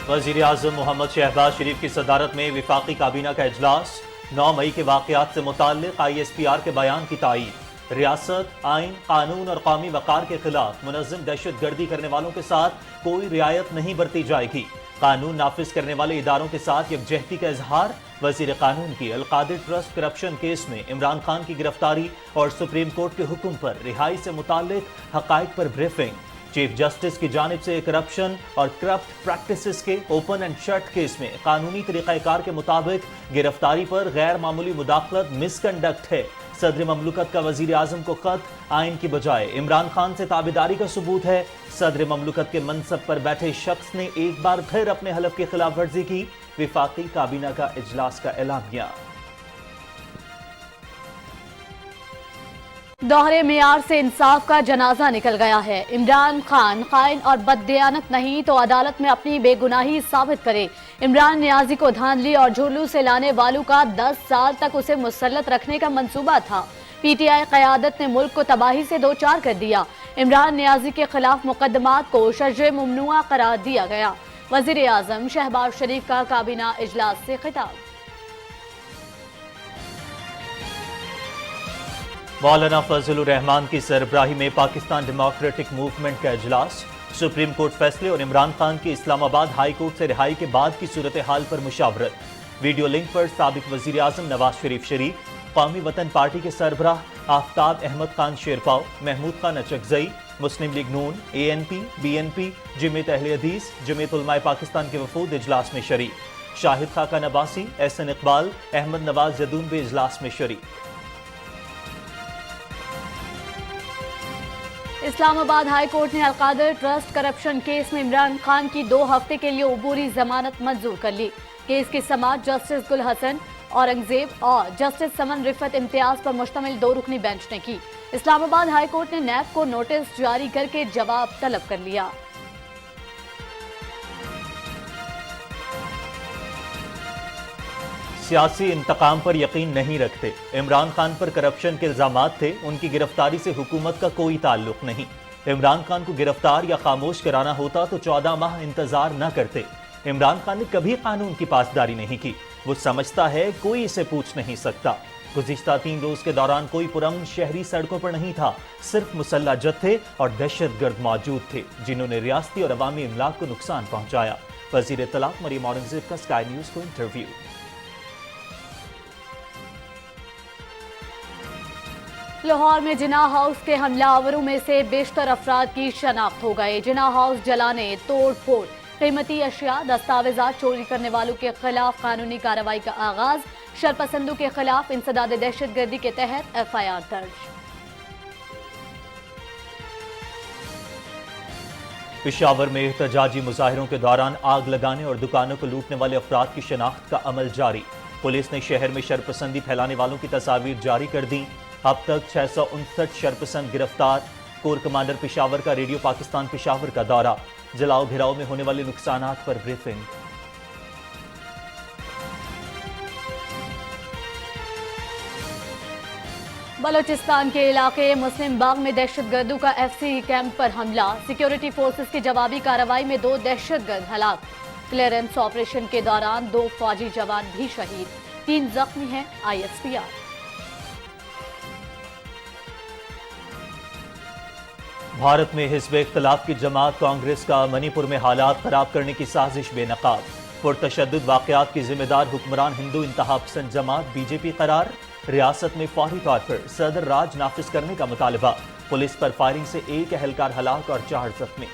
वज़ीर आज़म मोहम्मद शहबाज शरीफ की सदारत में विफाकी काबीना का इजलास। 9 मई के वाक़यात से मुताल्लिक़ ISPR के बयान की तायीद। रियासत, आइन, कानून और कौमी वक़ार के खिलाफ मुनज़्ज़म दहशत गर्दी करने वालों के साथ कोई रियायत नहीं बरती जाएगी। कानून नाफिज करने वाले इदारों के साथ यकजहती का इजहार। वज़ीर कानून की अलकादिर ट्रस्ट करप्शन केस में इमरान खान की गिरफ्तारी और सुप्रीम कोर्ट के हुक्म पर रिहाई से मुताल्लिक़ हक़ाइक़ पर ब्रीफिंग। चीफ जस्टिस की जानिब से करप्शन और करप्ट प्रैक्टिसेस के ओपन एंड शट केस में कानूनी तरीक़ाकार के मुताबिक गिरफ्तारी पर गैर मामूली मुदाखलत मिसकंडक्ट है। सदर ममलुकत का वज़ीर आज़म को खत आइन की बजाय इमरान खान से ताबेदारी का सबूत है। सदर ममलुकत के मनसब पर बैठे शख्स ने एक बार फिर अपने हलफ की खिलाफ वर्जी की। विफाकी काबीना का इजलास का एलामिया। दोहरे मेयार से इंसाफ का जनाजा निकल गया है। इमरान खान खाइन और बददियानत नहीं तो अदालत में अपनी बेगुनाही साबित करे। इमरान नियाजी को धांधली और झुर्लू से लाने वालों का 10 साल तक उसे मुसल्लत रखने का मंसूबा था। PTI क़यादत ने मुल्क को तबाही से दो चार कर दिया। इमरान नियाजी के खिलाफ मुकदमात को शर्ज़ ममनुआ करार दिया गया। वज़ीर आज़म शहबाज शरीफ का काबीना इजलास से खिताब। मौलाना फजलुर रहमान की सरबराही में पाकिस्तान डेमोक्रेटिक मूवमेंट का इजलास। सुप्रीम कोर्ट फैसले और इमरान खान की इस्लामाबाद हाई कोर्ट से रिहाई के बाद की सूरत हाल पर मुशावरत। वीडियो लिंक पर साबिक वज़ीर आज़म नवाज शरीफ शरीक, कौमी वतन पार्टी के सरबराह आफ्ताब अहमद खान शेरपाव, महमूद खान अचकजई, मुस्लिम लीग नून, ANP, BNP, जमीयत अहले हदीस, जमीयत उलमाए पाकिस्तान के वफूद इजलास में शरीक। शाहिद खाका नबासी, SN इकबाल, अहमद नवाज जदून भी इजलास में शरीक। इस्लामाबाद हाई कोर्ट ने अलकादिर ट्रस्ट करप्शन केस में इमरान खान की 2 हफ्ते के लिए उबूरी जमानत मंजूर कर ली। केस की समाअत जस्टिस गुल हसन औरंगजेब और जस्टिस समन रिफत इम्तियाज पर मुश्तमिल 2 रुकनी बेंच ने की। इस्लामाबाद हाई कोर्ट ने NAB को नोटिस जारी करके जवाब तलब कर लिया। सियासी इंतकाम पर यकीन नहीं रखते। इमरान खान पर करप्शन के इल्जामात थे, उनकी गिरफ्तारी से हुकूमत का कोई ताल्लुक नहीं। इमरान खान को गिरफ्तार या खामोश कराना होता तो 14 माह इंतजार न करते। इमरान खान ने कभी कानून की पासदारी नहीं की। वो समझता है कोई इसे पूछ नहीं सकता। गुज़िश्ता 3 रोज के दौरान कोई पुरअमन शहरी सड़कों पर नहीं था। सिर्फ मुसल्लह जत्थे और दहशतगर्द मौजूद थे जिन्होंने रियासती और अवामी इमलाक को नुकसान पहुंचाया। वज़ीर इत्तलाक मरियम औरंगजेब का स्काई न्यूज को इंटरव्यू। लाहौर में जिना हाउस के हमलावरों में से बेशतर अफराद की शनाख्त हो गए। जिना हाउस जलाने, तोड़ फोड़, कीमती अशिया, दस्तावेजात चोरी करने वालों के खिलाफ कानूनी कार्रवाई का आगाज। शरपसंदों के खिलाफ इंसदाद दहशत गर्दी के तहत FIR दर्ज। पेशावर में एहतजाजी मुजाहिरों के दौरान आग लगाने और दुकानों को लूटने वाले अफराद की शनाख्त का अमल जारी। पुलिस ने शहर में शरपसंदी फैलाने वालों की तस्वीर जारी कर दी। अब तक 659 शरपसंद गिरफ्तार। कोर कमांडर पेशावर का रेडियो पाकिस्तान पेशावर का दौरा। जलाओ घिराव में होने वाले नुकसानात पर ब्रीफिंग। बलोचिस्तान के इलाके मुस्लिम बाग में दहशतगर्दों का FC कैंप पर हमला। सिक्योरिटी फोर्सेस की जवाबी कार्रवाई में 2 दहशतगर्द हलाक। क्लियरेंस ऑपरेशन के दौरान 2 फौजी जवान भी शहीद, 3 जख्मी हैं। ISPR। भारत में हिज़्ब इख्तिलाफ की जमात कांग्रेस का मणिपुर में हालात खराब करने की साजिश बेनकाब। पुरतशद्दुद वाक़यात की जिम्मेदार हुक्मरान हिंदू इंतहा पसंद जमात BJP करार। रियासत में फौरी तौर पर सदर राज नाफिज करने का मुतालबा। पुलिस पर फायरिंग से 1 एहलकार हलाक और 4 जख्मी।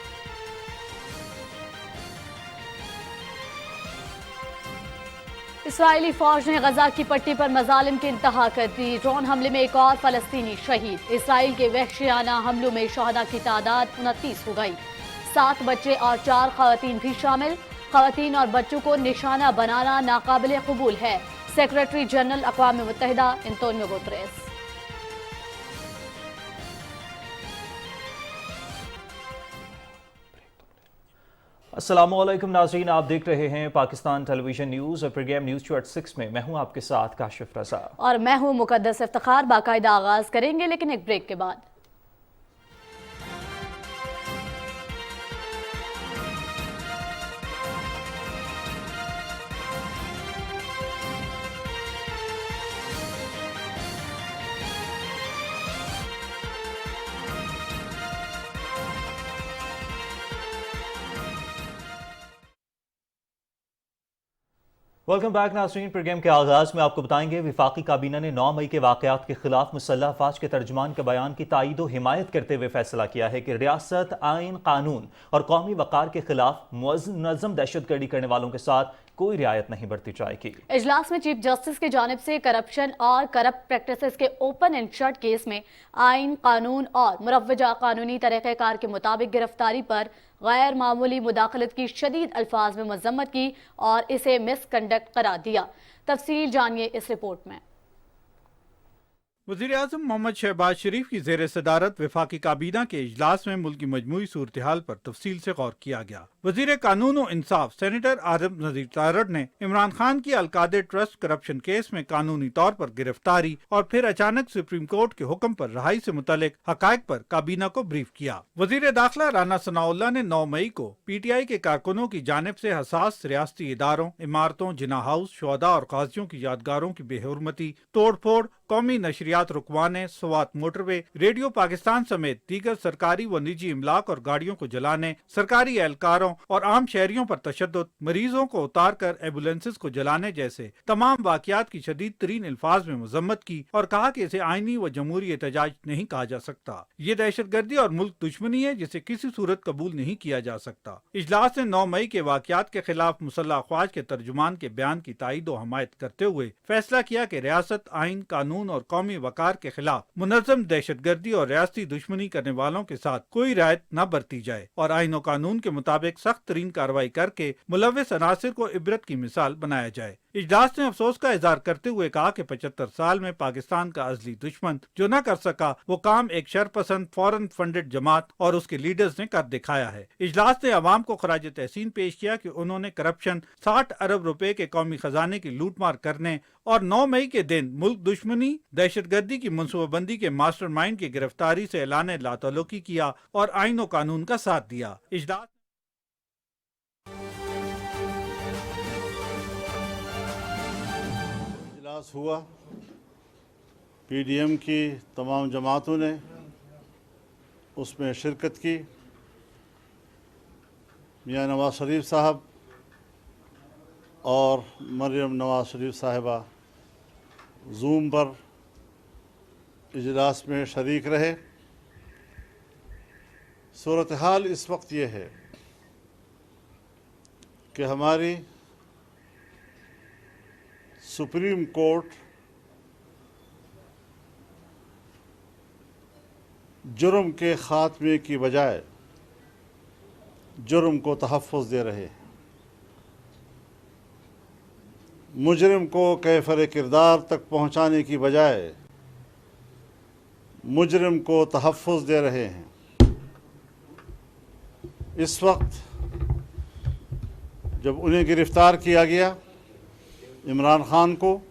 इसराइली फौज ने गजा की पट्टी पर मजालिम की इंतहा कर दी। ड्रोन हमले में एक और फलस्तीनी शहीद। इसराइल के वहशियाना हमलों में शहदा की तादाद 29 हो गई। 7 बच्चे और 4 खवातीन भी शामिल। खवातीन और बच्चों को निशाना बनाना नाकाबिले कबूल है। सेक्रेटरी जनरल अक़वाम मुत्तहिदा एंटोनियो गुतरेस। अस्सलामुअलैकुम नाज़रीन, आप देख रहे हैं पाकिस्तान टेलीविजन न्यूज़ और प्रोग्राम न्यूज़ 26 में। मैं हूं आपके साथ काशिफ रज़ा और मैं हूं मुकद्दस इफ्तिखार। बाकायदा आगाज करेंगे लेकिन एक ब्रेक के बाद। वेलकम बैक नाज़रीन। प्रोग्राम के आगाज़ में आपको बताएंगे वफाकी काबीना ने 9 मई के वाक़यात के खिलाफ मुसल्लह अफवाज के तर्जुमान के बयान की तायीद व हिमायत करते हुए फैसला किया है कि रियासत, आइन, कानून और कौमी वक़ार के खिलाफ मुनज़्ज़म दहशतगर्दी करने वालों के साथ कोई रियायत नहीं बरती जाएगी। इजलास में चीफ जस्टिस की जानिब से करप्शन और करप्ट प्रैक्टिसेस के ओपन एंड शट केस में आइन, कानून और मुरव्वजा कानूनी तरीक़ेकार के मुताबिक गिरफ्तारी पर गैर मामूली मुदाखलत की शदीद अल्फाज में मज़म्मत की और इसे मिसकंडक्ट करार दिया। तफसील जानिए इस रिपोर्ट में। वज़ीर-ए-आज़म मोहम्मद शहबाज शरीफ की ज़ेर सदारत वफाकी काबीना के इजलास में मुल्क की मजमूई सूरत हाल पर तफसील से गौर किया गया। वज़ीर कानून और इंसाफ सेनेटर आदम नज़ीर तारड़ ने इमरान खान की अलकादे ट्रस्ट करप्शन केस में कानूनी तौर पर गिरफ्तारी और फिर अचानक सुप्रीम कोर्ट के हुक्म पर रहाई से मुतल्लिक हक़ाइक़ पर काबीना को ब्रीफ किया। वज़ीर दाखिला राना सनाउल्लाह ने 9 मई को PTI के कारकुनों की जानिब से हसास रियासती इदारों, इमारतों, जिना हाउस, शुहदा और गाजियों की यादगारों की बेहुरमती, तोड़ फोड़, कौमी नशरियात रुकवाने, स्वात मोटरवे, रेडियो पाकिस्तान समेत दीगर सरकारी व निजी इमलाक और गाड़ियों को जलाने, सरकारी एहलकारों और आम शहरियों पर तशद्दुद, मरीजों को उतार कर एम्बुलेंसेस को जलाने जैसे तमाम वाक़यात की शदीद तरीन अल्फाज में मजम्मत की और कहा कि इसे आईनी व जमहूरी एहतजाज नहीं कहा जा सकता। ये दहशतगर्दी और मुल्क दुश्मनी है जिसे किसी सूरत कबूल नहीं किया जा सकता। इजलास ने 9 मई के वाक़यात के खिलाफ मुसल्लह अफवाज के तर्जुमान के बयान की तायीद व हमायत करते हुए फैसला किया कि रियासत, आइन, कानून और कौमी वकार के खिलाफ मुनज़्ज़म दहशतगर्दी और रियासती दुश्मनी करने वालों के साथ कोई रियायत न बरती जाए और आइन और कानून के मुताबिक सख्त तरीन कार्रवाई करके मुलव्विस अनासिर को इबरत की मिसाल बनाया जाए। इजलास ने अफसोस का इजहार करते हुए कहा कि 75 साल में पाकिस्तान का अज़ली दुश्मन जो न कर सका वो काम एक शरपसंद फॉरेन फंडेड जमात और उसके लीडर्स ने कर दिखाया है। इजलास ने अवाम को खराज तहसीन पेश किया कि उन्होंने करप्शन, 60 अरब रुपए के कौमी खजाने की लूटमार करने और 9 मई के दिन मुल्क दुश्मनी, दहशतगर्दी की मनसूबाबंदी के मास्टरमाइंड की गिरफ्तारी से ऐलान लातल्लुकी किया और आइन और कानून का साथ दिया। इजलास हुआ, PDM की तमाम जमातों ने उसमें शिरकत की। मियां नवाज शरीफ साहब और मरियम नवाज शरीफ साहिबा जूम पर इजलास में शरीक रहे। सूरत हाल इस वक्त ये है कि हमारी सुप्रीम कोर्ट जुर्म के ख़ात्मे की बजाय जुर्म को तहफ़्फ़ुज़ दे रहे हैं। मुजरिम को कैफ़र किरदार तक पहुँचाने की बजाय मुजरिम को तहफ़्फ़ुज़ दे रहे हैं। इस वक्त जब उन्हें गिरफ़्तार किया गया, इमरान खान को,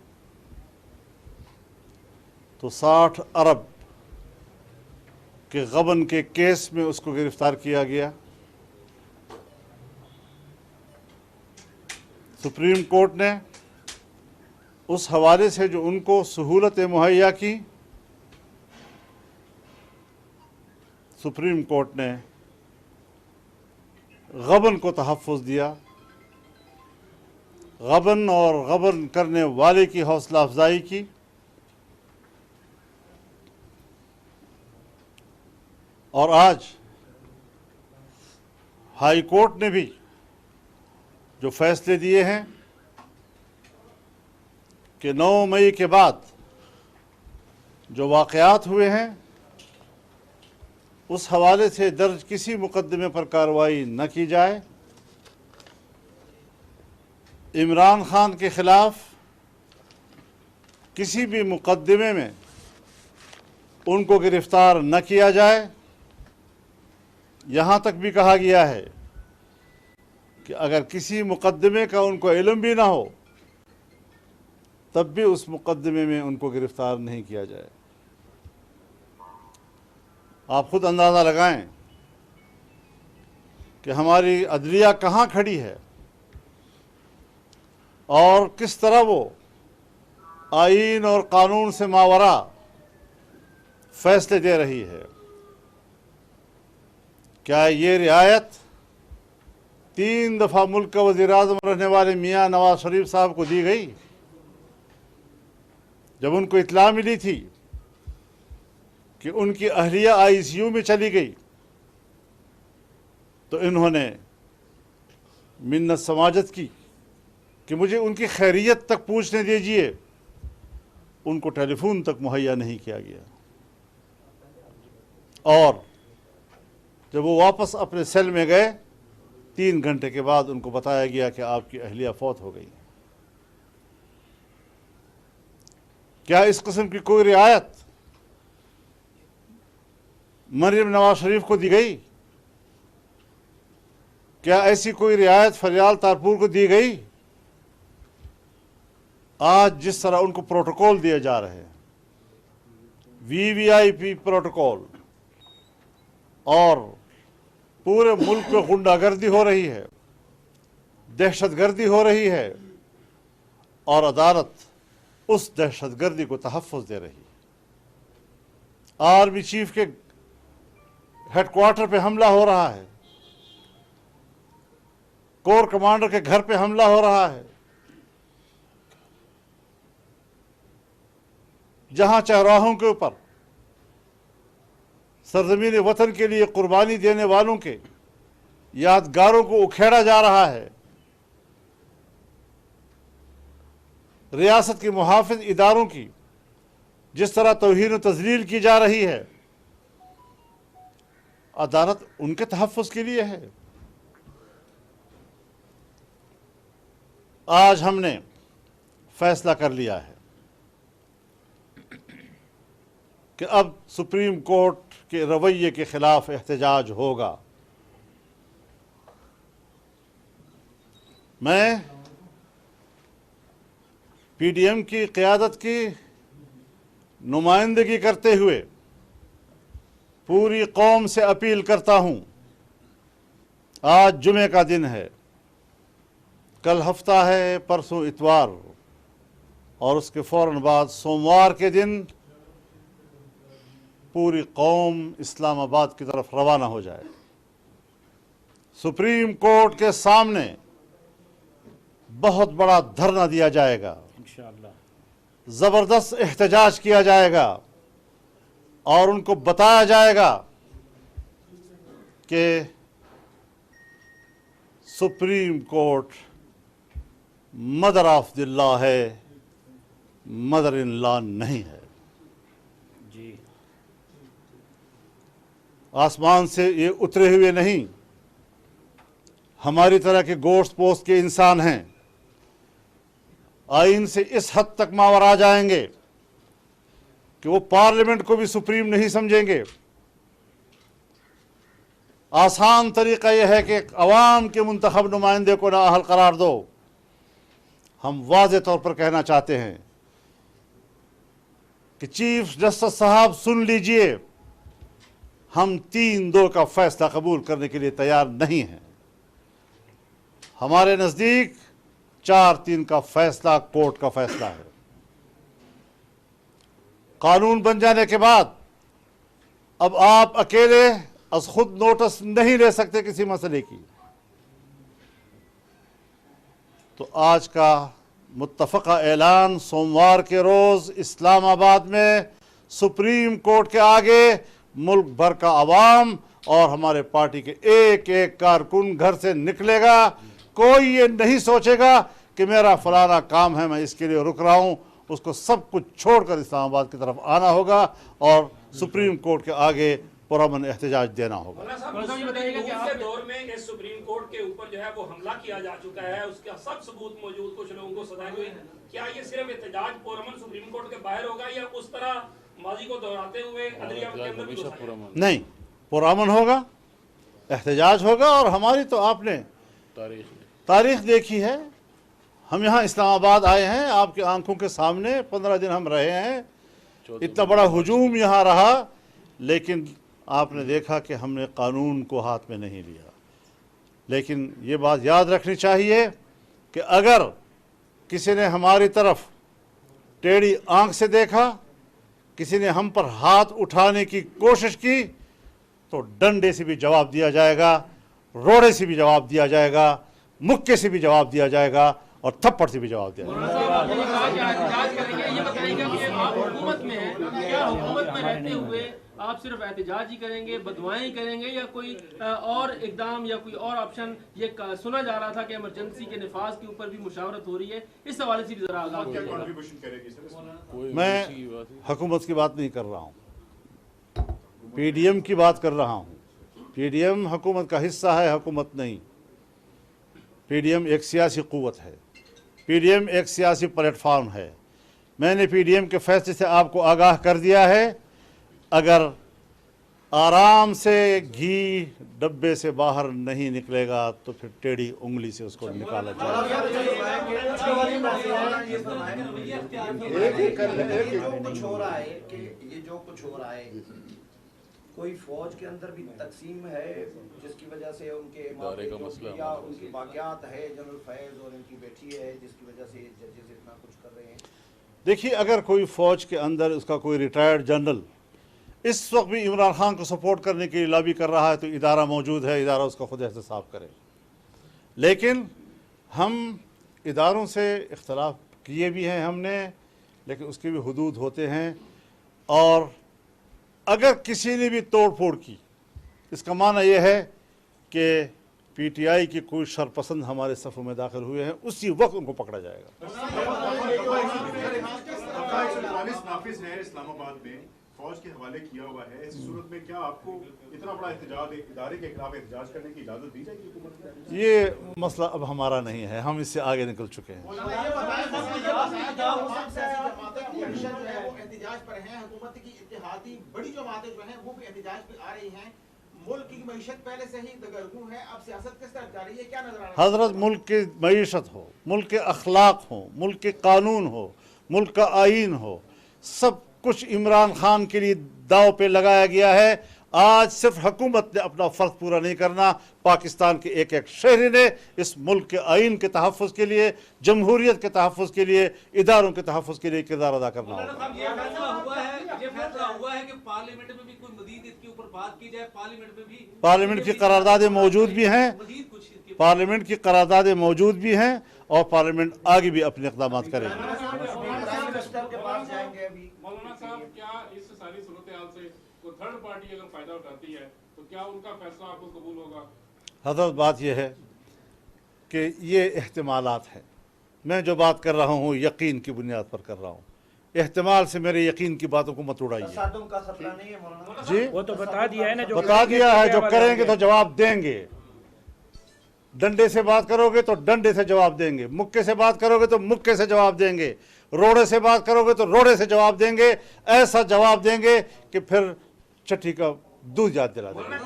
तो 60 अरब के गबन के केस में उसको गिरफ़्तार किया गया। सुप्रीम कोर्ट ने उस हवाले से जो उनको सहूलतें मुहैया की, सुप्रीम कोर्ट ने गबन को तहफ़्फ़ुज़ दिया। गबन और गबन करने वाले की हौसला अफजाई की। और आज हाई कोर्ट ने भी जो फैसले दिए हैं कि 9 मई के बाद जो वाक़यात हुए हैं उस हवाले से दर्ज किसी मुकदमे पर कार्रवाई न की जाए। इमरान खान के ख़िलाफ़ किसी भी मुकदमे में उनको गिरफ़्तार न किया जाए। यहाँ तक भी कहा गया है कि अगर किसी मुकदमे का उनको इल्म भी ना हो तब भी उस मुकदमे में उनको गिरफ़्तार नहीं किया जाए। आप खुद अंदाज़ा लगाएं कि हमारी अदलिया कहाँ खड़ी है और किस तरह वो आईन और कानून से मावरा फैसले दे रही है। क्या ये रियायत 3 दफ़ा मुल्क का वज़ीर आज़म रहने वाले मियाँ नवाज शरीफ साहब को दी गई। जब उनको इत्तला मिली थी कि उनकी अहलिया ICU में चली गई तो इन्होंने मिन्नत समाजत की कि मुझे उनकी खैरियत तक पूछने दीजिए। उनको टेलीफोन तक मुहैया नहीं किया गया और जब वो वापस अपने सेल में गए 3 घंटे के बाद उनको बताया गया कि आपकी अहलिया फौत हो गई। क्या इस किस्म की कोई रियायत मरियम नवाज शरीफ को दी गई? क्या ऐसी कोई रियायत फरियाल तारपुर को दी गई? आज जिस तरह उनको प्रोटोकॉल दिए जा रहे हैं, VVIP प्रोटोकॉल, और पूरे मुल्क में गुंडागर्दी हो रही है, दहशतगर्दी हो रही है और अदालत उस दहशतगर्दी को तहफ़्फ़ुज़ दे रही है। आर्मी चीफ के हेडक्वार्टर पे हमला हो रहा है, कोर कमांडर के घर पे हमला हो रहा है, जहां चौराहों के ऊपर सरजमीन वतन के लिए कुर्बानी देने वालों के यादगारों को उखेड़ा जा रहा है। रियासत के मुहाफिज इदारों की जिस तरह तौहीन व तज़लील की जा रही है, अदालत उनके तहफ़्फ़ुज़ के लिए है। आज हमने फैसला कर लिया है कि अब सुप्रीम कोर्ट के रवैये के खिलाफ एहतजाज होगा। मैं PDM की क़यादत की नुमाइंदगी करते हुए पूरी कौम से अपील करता हूँ। आज जुमे का दिन है, कल हफ्ता है, परसों इतवार और उसके फ़ौरन बाद सोमवार के दिन पूरी कौम इस्लामाबाद की तरफ रवाना हो जाए। सुप्रीम कोर्ट के सामने बहुत बड़ा धरना दिया जाएगा, ज़बरदस्त एहतजाज किया जाएगा और उनको बताया जाएगा कि supreme court mother of the law है, मदर इन लॉ नहीं है। जी, आसमान से ये उतरे हुए नहीं, हमारी तरह के गोश्त पोस्त के इंसान हैं। आइन से इस हद तक मावरा जाएंगे कि वो पार्लियामेंट को भी सुप्रीम नहीं समझेंगे। आसान तरीका यह है कि अवाम के मुंतखब नुमाइंदे को नाअहल करार दो। हम वाज़े तौर पर कहना चाहते हैं कि चीफ जस्टिस साहब सुन लीजिए, हम 3-2 का फैसला कबूल करने के लिए तैयार नहीं हैं। हमारे नज़दीक 4-3 का फैसला कोर्ट का फैसला है। कानून बन जाने के बाद अब आप अकेले अस खुद नोटिस नहीं ले सकते किसी मसले की। तो आज का मुत्तफ़क़ा ऐलान सोमवार के रोज़ इस्लामाबाद में सुप्रीम कोर्ट के आगे मुल्क भर का आवाम और हमारे पार्टी के एक एक कारकुन घर से निकलेगा। कोई ये नहीं सोचेगा कि मेरा फलाना काम है, मैं इसके लिए रुक रहा हूँ। उसको सब कुछ छोड़कर इस्लामाबाद की तरफ आना होगा और सुप्रीम कोर्ट के आगे पुरअमन एहतजाज देना होगा। दौर में इस सुप्रीम कोर्ट के ऊपर जो है वो हमला किया जा चुका है, उसका सब सबूत मौजूद, कुछ लोगों को सजा हुई। क्या ये सिर्फ एहतजाज पुरअमन सुप्रीम कोर्ट के बाहर होगा या उस तरह माजी को दोहराते हुए अदलिया के अंदर भी? नहीं, पुरअमन होगा, एहतजाज होगा। और हमारी तो आपने तारीख देखी है। हम यहाँ इस्लामाबाद आए हैं, आपकी आंखों के सामने 15 दिन हम रहे हैं। इतना बड़ा हुजूम यहाँ रहा, लेकिन आपने देखा कि हमने कानून को हाथ में नहीं लिया। लेकिन ये बात याद रखनी चाहिए कि अगर किसी ने हमारी तरफ टेढ़ी आंख से देखा, किसी ने हम पर हाथ उठाने की कोशिश की, तो डंडे से भी जवाब दिया जाएगा, रोड़े से भी जवाब दिया जाएगा, मुक्के से भी जवाब दिया जाएगा और थप्पड़ से भी जवाब दिया जाएगा। ये बताएंगे कि आप हुकूमत में हैं, क्या हुकूमत में रहते हुए आप सिर्फ एहतजाज ही करेंगे, बदवाएं ही करेंगे, या कोई और इकदाम या कोई और ऑप्शन? ये सुना जा रहा था कि इमरजेंसी के निफाज के ऊपर भी मुशावरत हो रही है, इस हवाले से भी जरा आगाह कीजिए। मैं हुकूमत की बात नहीं कर रहा हूँ, पीडीएम की बात कर रहा हूँ। पीडीएम हुकूमत का हिस्सा है, हुकूमत नहीं। पीडीएम एक सियासी क़ुव्वत है, पीडीएम एक सियासी प्लेटफार्म है। मैंने पीडीएम के फैसले से आपको आगाह कर दिया है, अगर आराम से घी डब्बे से बाहर नहीं निकलेगा तो फिर टेढ़ी उंगली से उसको निकाला जाएगा। ये जो कुछ हो रहा है कोई फौज के अंदर भी तकसीम है जिसकी वजह से उनके या उनकी बाक़ियात है, जनरल फैज़ और इनकी बेटी है जिसकी वजह से जजेस इतना कुछ कर रहे हैं। देखिए, अगर कोई फौज के अंदर उसका कोई रिटायर्ड जनरल इस वक्त भी इमरान खान को सपोर्ट करने के लिए लॉबी कर रहा है तो इदारा मौजूद है, इदारा उसका खुद एहतसाब करे। लेकिन हम इदारों से इख्तलाफ किए भी हैं हमने, लेकिन उसके भी हुदूद होते हैं। और अगर किसी ने भी तोड़ फोड़ की, इसका माना यह है कि पीटीआई की कोई शरपसंद हमारे सफ़ों में दाखिल हुए हैं, उसी वक्त उनको पकड़ा जाएगा। नाफिज है इस्लामाबाद में, फौज के हवाले किया हुआ है, ऐसी सूरत में क्या आपको इतना बड़ा एहतजाज इदारे के खिलाफ एहतजाज करने की इजाज़त दी जाएगी हुकूमत को? ये मसला अब हमारा नहीं है, हम इससे आगे निकल चुके हैं। बड़ी जमातें जो हैं वो भी एहतजाज पे आ रही हैं। मुल्क की मईशत पहले से ही दगरगू है, अब सियासत किस तरफ जा रही है, क्या नजर आ रहा है? हजरत, मुल्क की मईशत हो, मुल्क के अखलाक हो, मुल्क के कानून हो, मुल्क का आइन हो, सब कुछ इमरान खान के लिए दाव पे लगाया गया है। आज सिर्फ हुकूमत ने अपना फ़र्ज पूरा नहीं करना, पाकिस्तान के एक एक शहरी ने इस मुल्क के आइन के तहफ़्फ़ुज़ के लिए, जमहूरियत के तहफ़्फ़ुज़ के लिए, इदारों के तहफ़्फ़ुज़ के लिए किरदार अदा करना होगा। ये फैसला हुआ है कि पार्लियामेंट में भी कोई मजीद इसके ऊपर बात की जाए। पार्लियामेंट में भी पार्लियामेंट की करारदादें मौजूद भी हैं, पार्लियामेंट की करारदादें मौजूद भी हैं और पार्लियामेंट आगे भी अपने इक़दाम करेगी। मौलाना साहब, क्या इस सारी सूरत-ए-हाल से कोई थर्ड पार्टी अगर फायदा उठाती है तो क्या उनका फैसला आपको कबूल होगा? हजरत, बात यह है कि ये एहतिमालात हैं। मैं जो बात कर रहा हूँ यकीन की बुनियाद पर कर रहा हूँ। एहतिमाल से मेरे यकीन की बातों को मत उड़ाइए। का खतरा नहीं है मौलाना जी, वो तो बता दिया है ना, जो बता दिया है, जो करेंगे तो जवाब देंगे। डंडे से बात करोगे तो डंडे से जवाब देंगे, मुक्के से बात करोगे तो मुक्के से जवाब देंगे, रोड़े से बात करोगे तो रोड़े से जवाब देंगे। ऐसा जवाब देंगे कि फिर चट्टी का दूध याद दिला देंगे।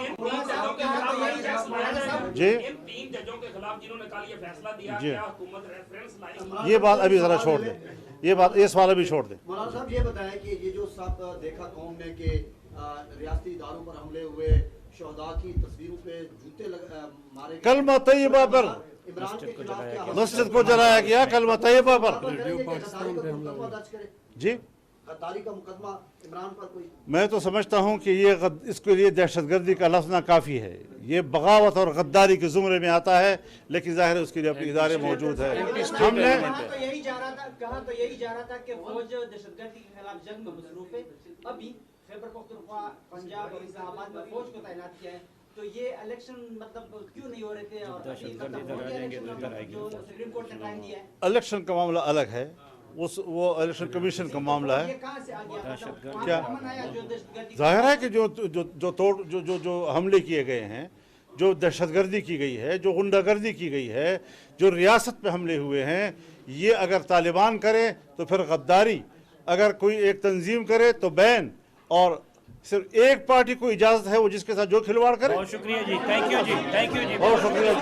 जी, इन 3 जजों के खिलाफ जिन्होंने कल ये फैसला दिया, जी, क्या हुकूमत रेफरेंस लाई? ये बात अभी जरा छोड़ दे, ये सवाल अभी छोड़ दे। मौलाना साहब ये बताएं कि ये जो सब देखा कौम ने कि रियासती इदारों पर हमले हुए, शहदा की तस्वीरों पे जूते मारे, कलमा तैयबा पर इमरान के खिलाफ क्या मस्जिद को जलाया गया, कलमा तैयबा पर। जी, गद्दारी का मुकदमा इमरान पर कोई? मैं तो समझता हूँ कि ये इसके लिए दहशतगर्दी का लफ्ज़ ना काफ़ी है। ये बगावत और गद्दारी के ज़ुमरे में आता है, लेकिन ज़ाहिर है उसके लिए अपने इदारे मौजूद है। हमने तो यही जा रहा था, कहा तो यही जा रहा था कि फौज दहशतगर्दी के खिलाफ जंग में मसरूफ है। अभी खैबर पख्तूनख्वा, पंजाब और इस्लामाबाद में फौज को तैनात किया है, तो ये इलेक्शन मतलब क्यों नहीं हो रहे थे? और जो सुप्रीम कोर्ट ने टाइम दिया है। इलेक्शन का मामला अलग है, वो इलेक्शन कमीशन का मामला है। ये कहां से आ गया? क्या जो दहशतगर्दी जाहिर है कि जो हमले किए गए हैं, जो दहशतगर्दी की गई है, जो गुंडागर्दी की गई है, जो रियासत पे हमले हुए हैं, ये अगर तालिबान करे तो फिर गद्दारी, अगर कोई एक तंजीम करे तो बैन, और सिर्फ एक पार्टी को इजाजत है वो जिसके साथ जो खिलवाड़ करे। बहुत शुक्रिया जी, थैंक यू जी, थैंक यू जी, बहुत शुक्रिया जी।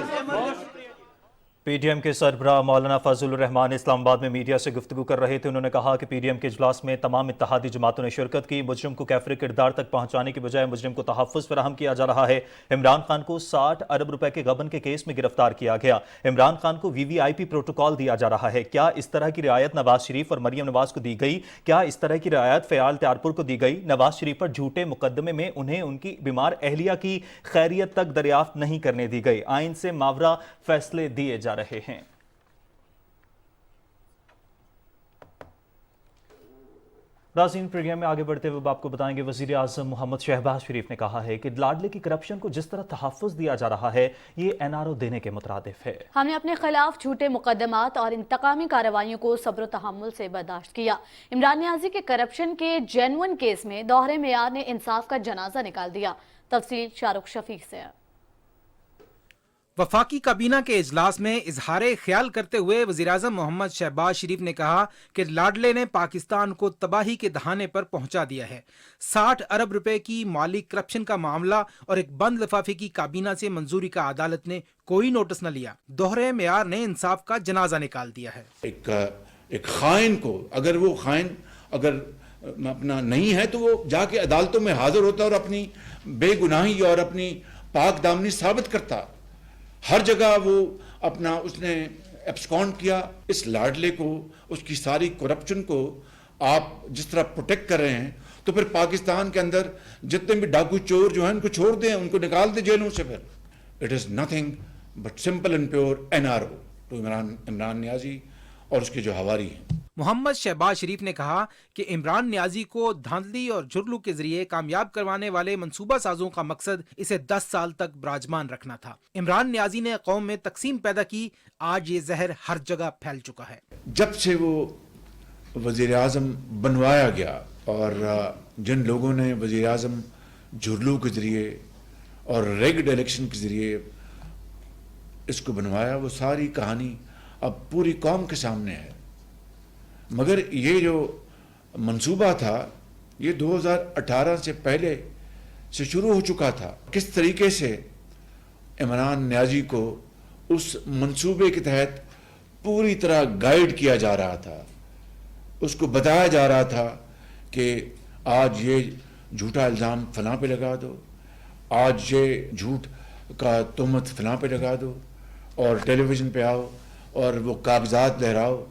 پی ڈی ایم کے سربراہ مولانا فضل الرحمان اسلام آباد میں میڈیا سے گفتگو کر رہے تھے. انہوں نے کہا کہ پی ڈی ایم کے اجلاس میں تمام اتحادی جماعتوں نے شرکت کی. مجرم کو کیفر کردار تک پہنچانے کی بجائے مجرم کو تحفظ فراہم کیا جا رہا ہے. عمران خان کو 60 ارب روپے کے غبن کے کیس میں گرفتار کیا گیا. عمران خان کو وی وی آئی پی پروٹوکول دیا جا رہا ہے. کیا اس طرح کی رعایت نواز شریف اور مریم نواز کو دی گئی؟ کیا اس طرح کی رعایت فیال تیارپور کو دی گئی؟ نواز شریف پر جھوٹے مقدمے میں انہیں ان کی بیمار اہلیہ کی خیریت تک دریافت نہیں کرنے دی گئی. آئین سے ماورا فیصلے دیے جا رہے ہیں. ناظرین، پروگرام میں آگے بڑھتے ہوئے آپ کو بتائیں گے وزیر اعظم محمد شہباز شریف نے کہا ہے کہ لاڈلے کی کرپشن کو جس طرح تحفظ دیا جا رہا ہے یہ این آر او دینے کے مترادف ہے. ہم نے اپنے خلاف جھوٹے مقدمات اور انتقامی کارروائیوں کو صبر و تحمل سے برداشت کیا. عمران نیازی کے کرپشن کے جینون کیس میں دوہرے معیار نے انصاف کا جنازہ نکال دیا. تفصیل شاہ رخ شفیق سے. وفاقی کابینہ کے اجلاس میں اظہار خیال کرتے ہوئے وزیراعظم محمد شہباز شریف نے کہا کہ لاڈلے نے پاکستان کو تباہی کے دہانے پر پہنچا دیا ہے. 60 ارب روپے کی مالی کرپشن کا معاملہ اور ایک بند لفافے کی کابینہ سے منظوری کا عدالت نے کوئی نوٹس نہ لیا. دوہرے معیار نے انصاف کا جنازہ نکال دیا ہے. ایک خائن کو اگر وہ خائن اپنا نہیں ہے تو وہ جا کے عدالتوں میں حاضر ہوتا اور اپنی بے گناہی اور اپنی پاک دامنی ثابت کرتا. ہر جگہ وہ اپنا اس نے ایبسکونڈ کیا. اس لاڈلے کو، اس کی ساری کرپشن کو آپ جس طرح پروٹیکٹ کر رہے ہیں تو پھر پاکستان کے اندر جتنے بھی ڈاکو چور جو ہیں ان کو چھوڑ دیں، ان کو نکال دیں جیلوں سے. پھر it is nothing but simple and pure N R O to Imran Niazi اور اس کے جو ہواری ہیں. محمد شہباز شریف نے کہا کہ عمران نیازی کو دھاندلی اور جھرلو کے ذریعے کامیاب کروانے والے منصوبہ سازوں کا مقصد اسے 10 سال تک براجمان رکھنا تھا. عمران نیازی نے قوم میں تقسیم پیدا کی. آج یہ زہر ہر جگہ پھیل چکا ہے. جب سے وہ وزیر اعظم بنوایا گیا اور جن لوگوں نے وزیر اعظم جھرلو کے ذریعے اور ریگڈ الیکشن کے ذریعے اس کو بنوایا، وہ ساری کہانی اب پوری قوم کے سامنے ہے. مگر یہ جو منصوبہ تھا یہ 2018 سے پہلے سے شروع ہو چکا تھا. کس طریقے سے عمران نیازی کو اس منصوبے کے تحت پوری طرح گائیڈ کیا جا رہا تھا. اس کو بتایا جا رہا تھا کہ آج یہ جھوٹا الزام فلاں پہ لگا دو، آج یہ جھوٹ کا تہمت فلاں پہ لگا دو اور ٹیلی ویژن پہ آؤ اور وہ کاغذات لہراؤ،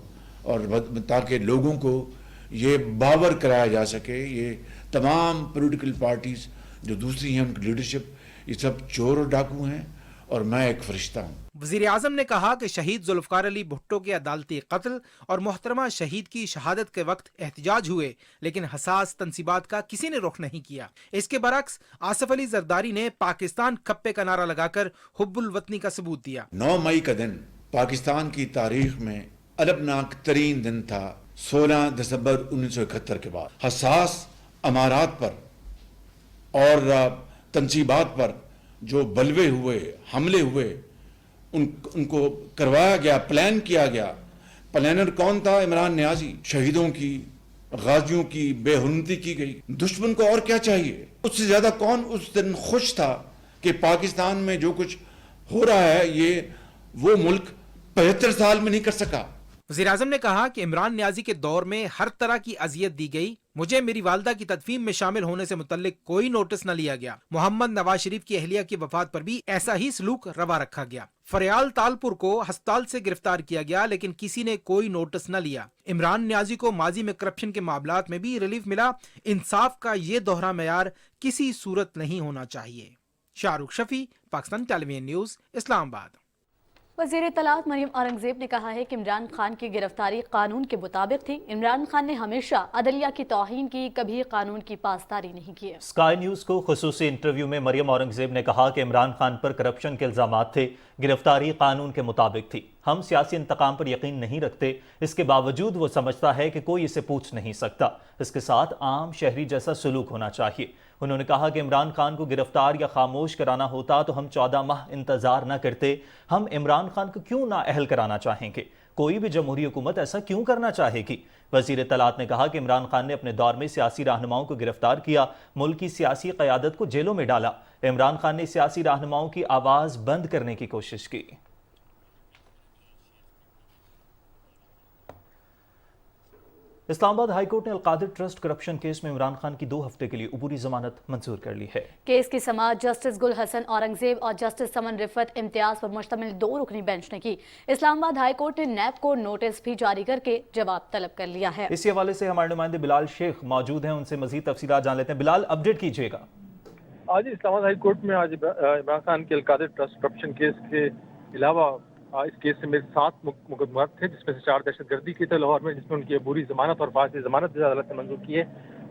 اور تاکہ لوگوں کو یہ باور کرایا جا سکے یہ تمام پولیٹیکل پارٹیز جو دوسری ہیں ان کی لیڈرشپ یہ سب چور اور ڈاکو ہیں اور میں ایک فرشتہ ہوں. وزیر اعظم نے کہا کہ شہید ذوالفقار علی بھٹو کے عدالتی قتل اور محترمہ شہید کی شہادت کے وقت احتجاج ہوئے لیکن حساس تنصیبات کا کسی نے رخ نہیں کیا. اس کے برعکس آصف علی زرداری نے پاکستان کھپے کا نعرہ لگا کر حب الوطنی کا ثبوت دیا. 9 مئی کا دن پاکستان کی تاریخ میں البناک ترین دن تھا. 16 دسمبر 1971 کے بعد حساس امارات پر اور تنصیبات پر جو بلوے ہوئے، حملے ہوئے، ان کو کروایا گیا، پلان کیا گیا. پلانر کون تھا؟ عمران نیازی. شہیدوں کی، غازیوں کی بے حرمتی کی گئی. دشمن کو اور کیا چاہیے؟ اس سے زیادہ کون اس دن خوش تھا کہ پاکستان میں جو کچھ ہو رہا ہے یہ وہ ملک 75 سال میں نہیں کر سکا. وزیر اعظم نے کہا کہ عمران نیازی کے دور میں ہر طرح کی اذیت دی گئی. مجھے میری والدہ کی تدفین میں شامل ہونے سے متعلق کوئی نوٹس نہ لیا گیا. محمد نواز شریف کی اہلیہ کی وفات پر بھی ایسا ہی سلوک روا رکھا گیا. فریال تالپور کو ہسپتال سے گرفتار کیا گیا لیکن کسی نے کوئی نوٹس نہ لیا. عمران نیازی کو ماضی میں کرپشن کے معاملات میں بھی ریلیف ملا. انصاف کا یہ دوہرا معیار کسی صورت نہیں ہونا چاہیے. شاہ رخ شفیع، پاکستان ٹیلی ویژن نیوز، اسلام آباد. وزیر اطلاعات مریم اورنگزیب نے کہا ہے کہ عمران خان کی گرفتاری قانون کے مطابق تھی. عمران خان نے ہمیشہ عدلیہ کی توہین کی، کبھی قانون کی پاسداری نہیں کی. اسکائی نیوز کو خصوصی انٹرویو میں مریم اورنگزیب نے کہا کہ عمران خان پر کرپشن کے الزامات تھے، گرفتاری قانون کے مطابق تھی. ہم سیاسی انتقام پر یقین نہیں رکھتے، اس کے باوجود وہ سمجھتا ہے کہ کوئی اسے پوچھ نہیں سکتا. اس کے ساتھ عام شہری جیسا سلوک ہونا چاہیے. انہوں نے کہا کہ عمران خان کو گرفتار یا خاموش کرانا ہوتا تو ہم 14 ماہ انتظار نہ کرتے. ہم عمران خان کو کیوں نااہل کرانا چاہیں گے؟ کوئی بھی جمہوری حکومت ایسا کیوں کرنا چاہے گی؟ وزیر اطلاعات نے کہا کہ عمران خان نے اپنے دور میں سیاسی رہنماؤں کو گرفتار کیا، ملک کی سیاسی قیادت کو جیلوں میں ڈالا. عمران خان نے سیاسی رہنماؤں کی آواز بند کرنے کی کوشش کی. اسلام آباد ہائی کورٹ نے القادر ٹرسٹ کرپشن کیس میں عمران خان کی 2 ہفتے کے لیے عبوری ضمانت منظور کر لی ہے۔ کیس کی سماعت جسٹس گل حسن اورنگزیب اور جسٹس سمن رفت امتیاز پر مشتمل 2 رکنی بینچ نے کی۔ اسلام آباد ہائی کورٹ نے نیب کو نوٹس بھی جاری کر کے جواب طلب کر لیا ہے۔ اسی حوالے سے ہمارے نمائندے بلال شیخ موجود ہیں، ان سے مزید تفصیلات جان لیتے ہیں۔ بلال، اپڈیٹ کیجیے گا۔ آج اسلام آباد ہائی کورٹ میں آج عمران خان کے القادر ٹرسٹ کرپشن کیس کے علاوہ اس کیس میں 7 مقدمات تھے، جس میں سے 4 دہشت گردی کے تھے لاہور میں، جس میں ان کی عبوری ضمانت اور فاسد ضمانت بھی عدالت نے منظور کی ہے۔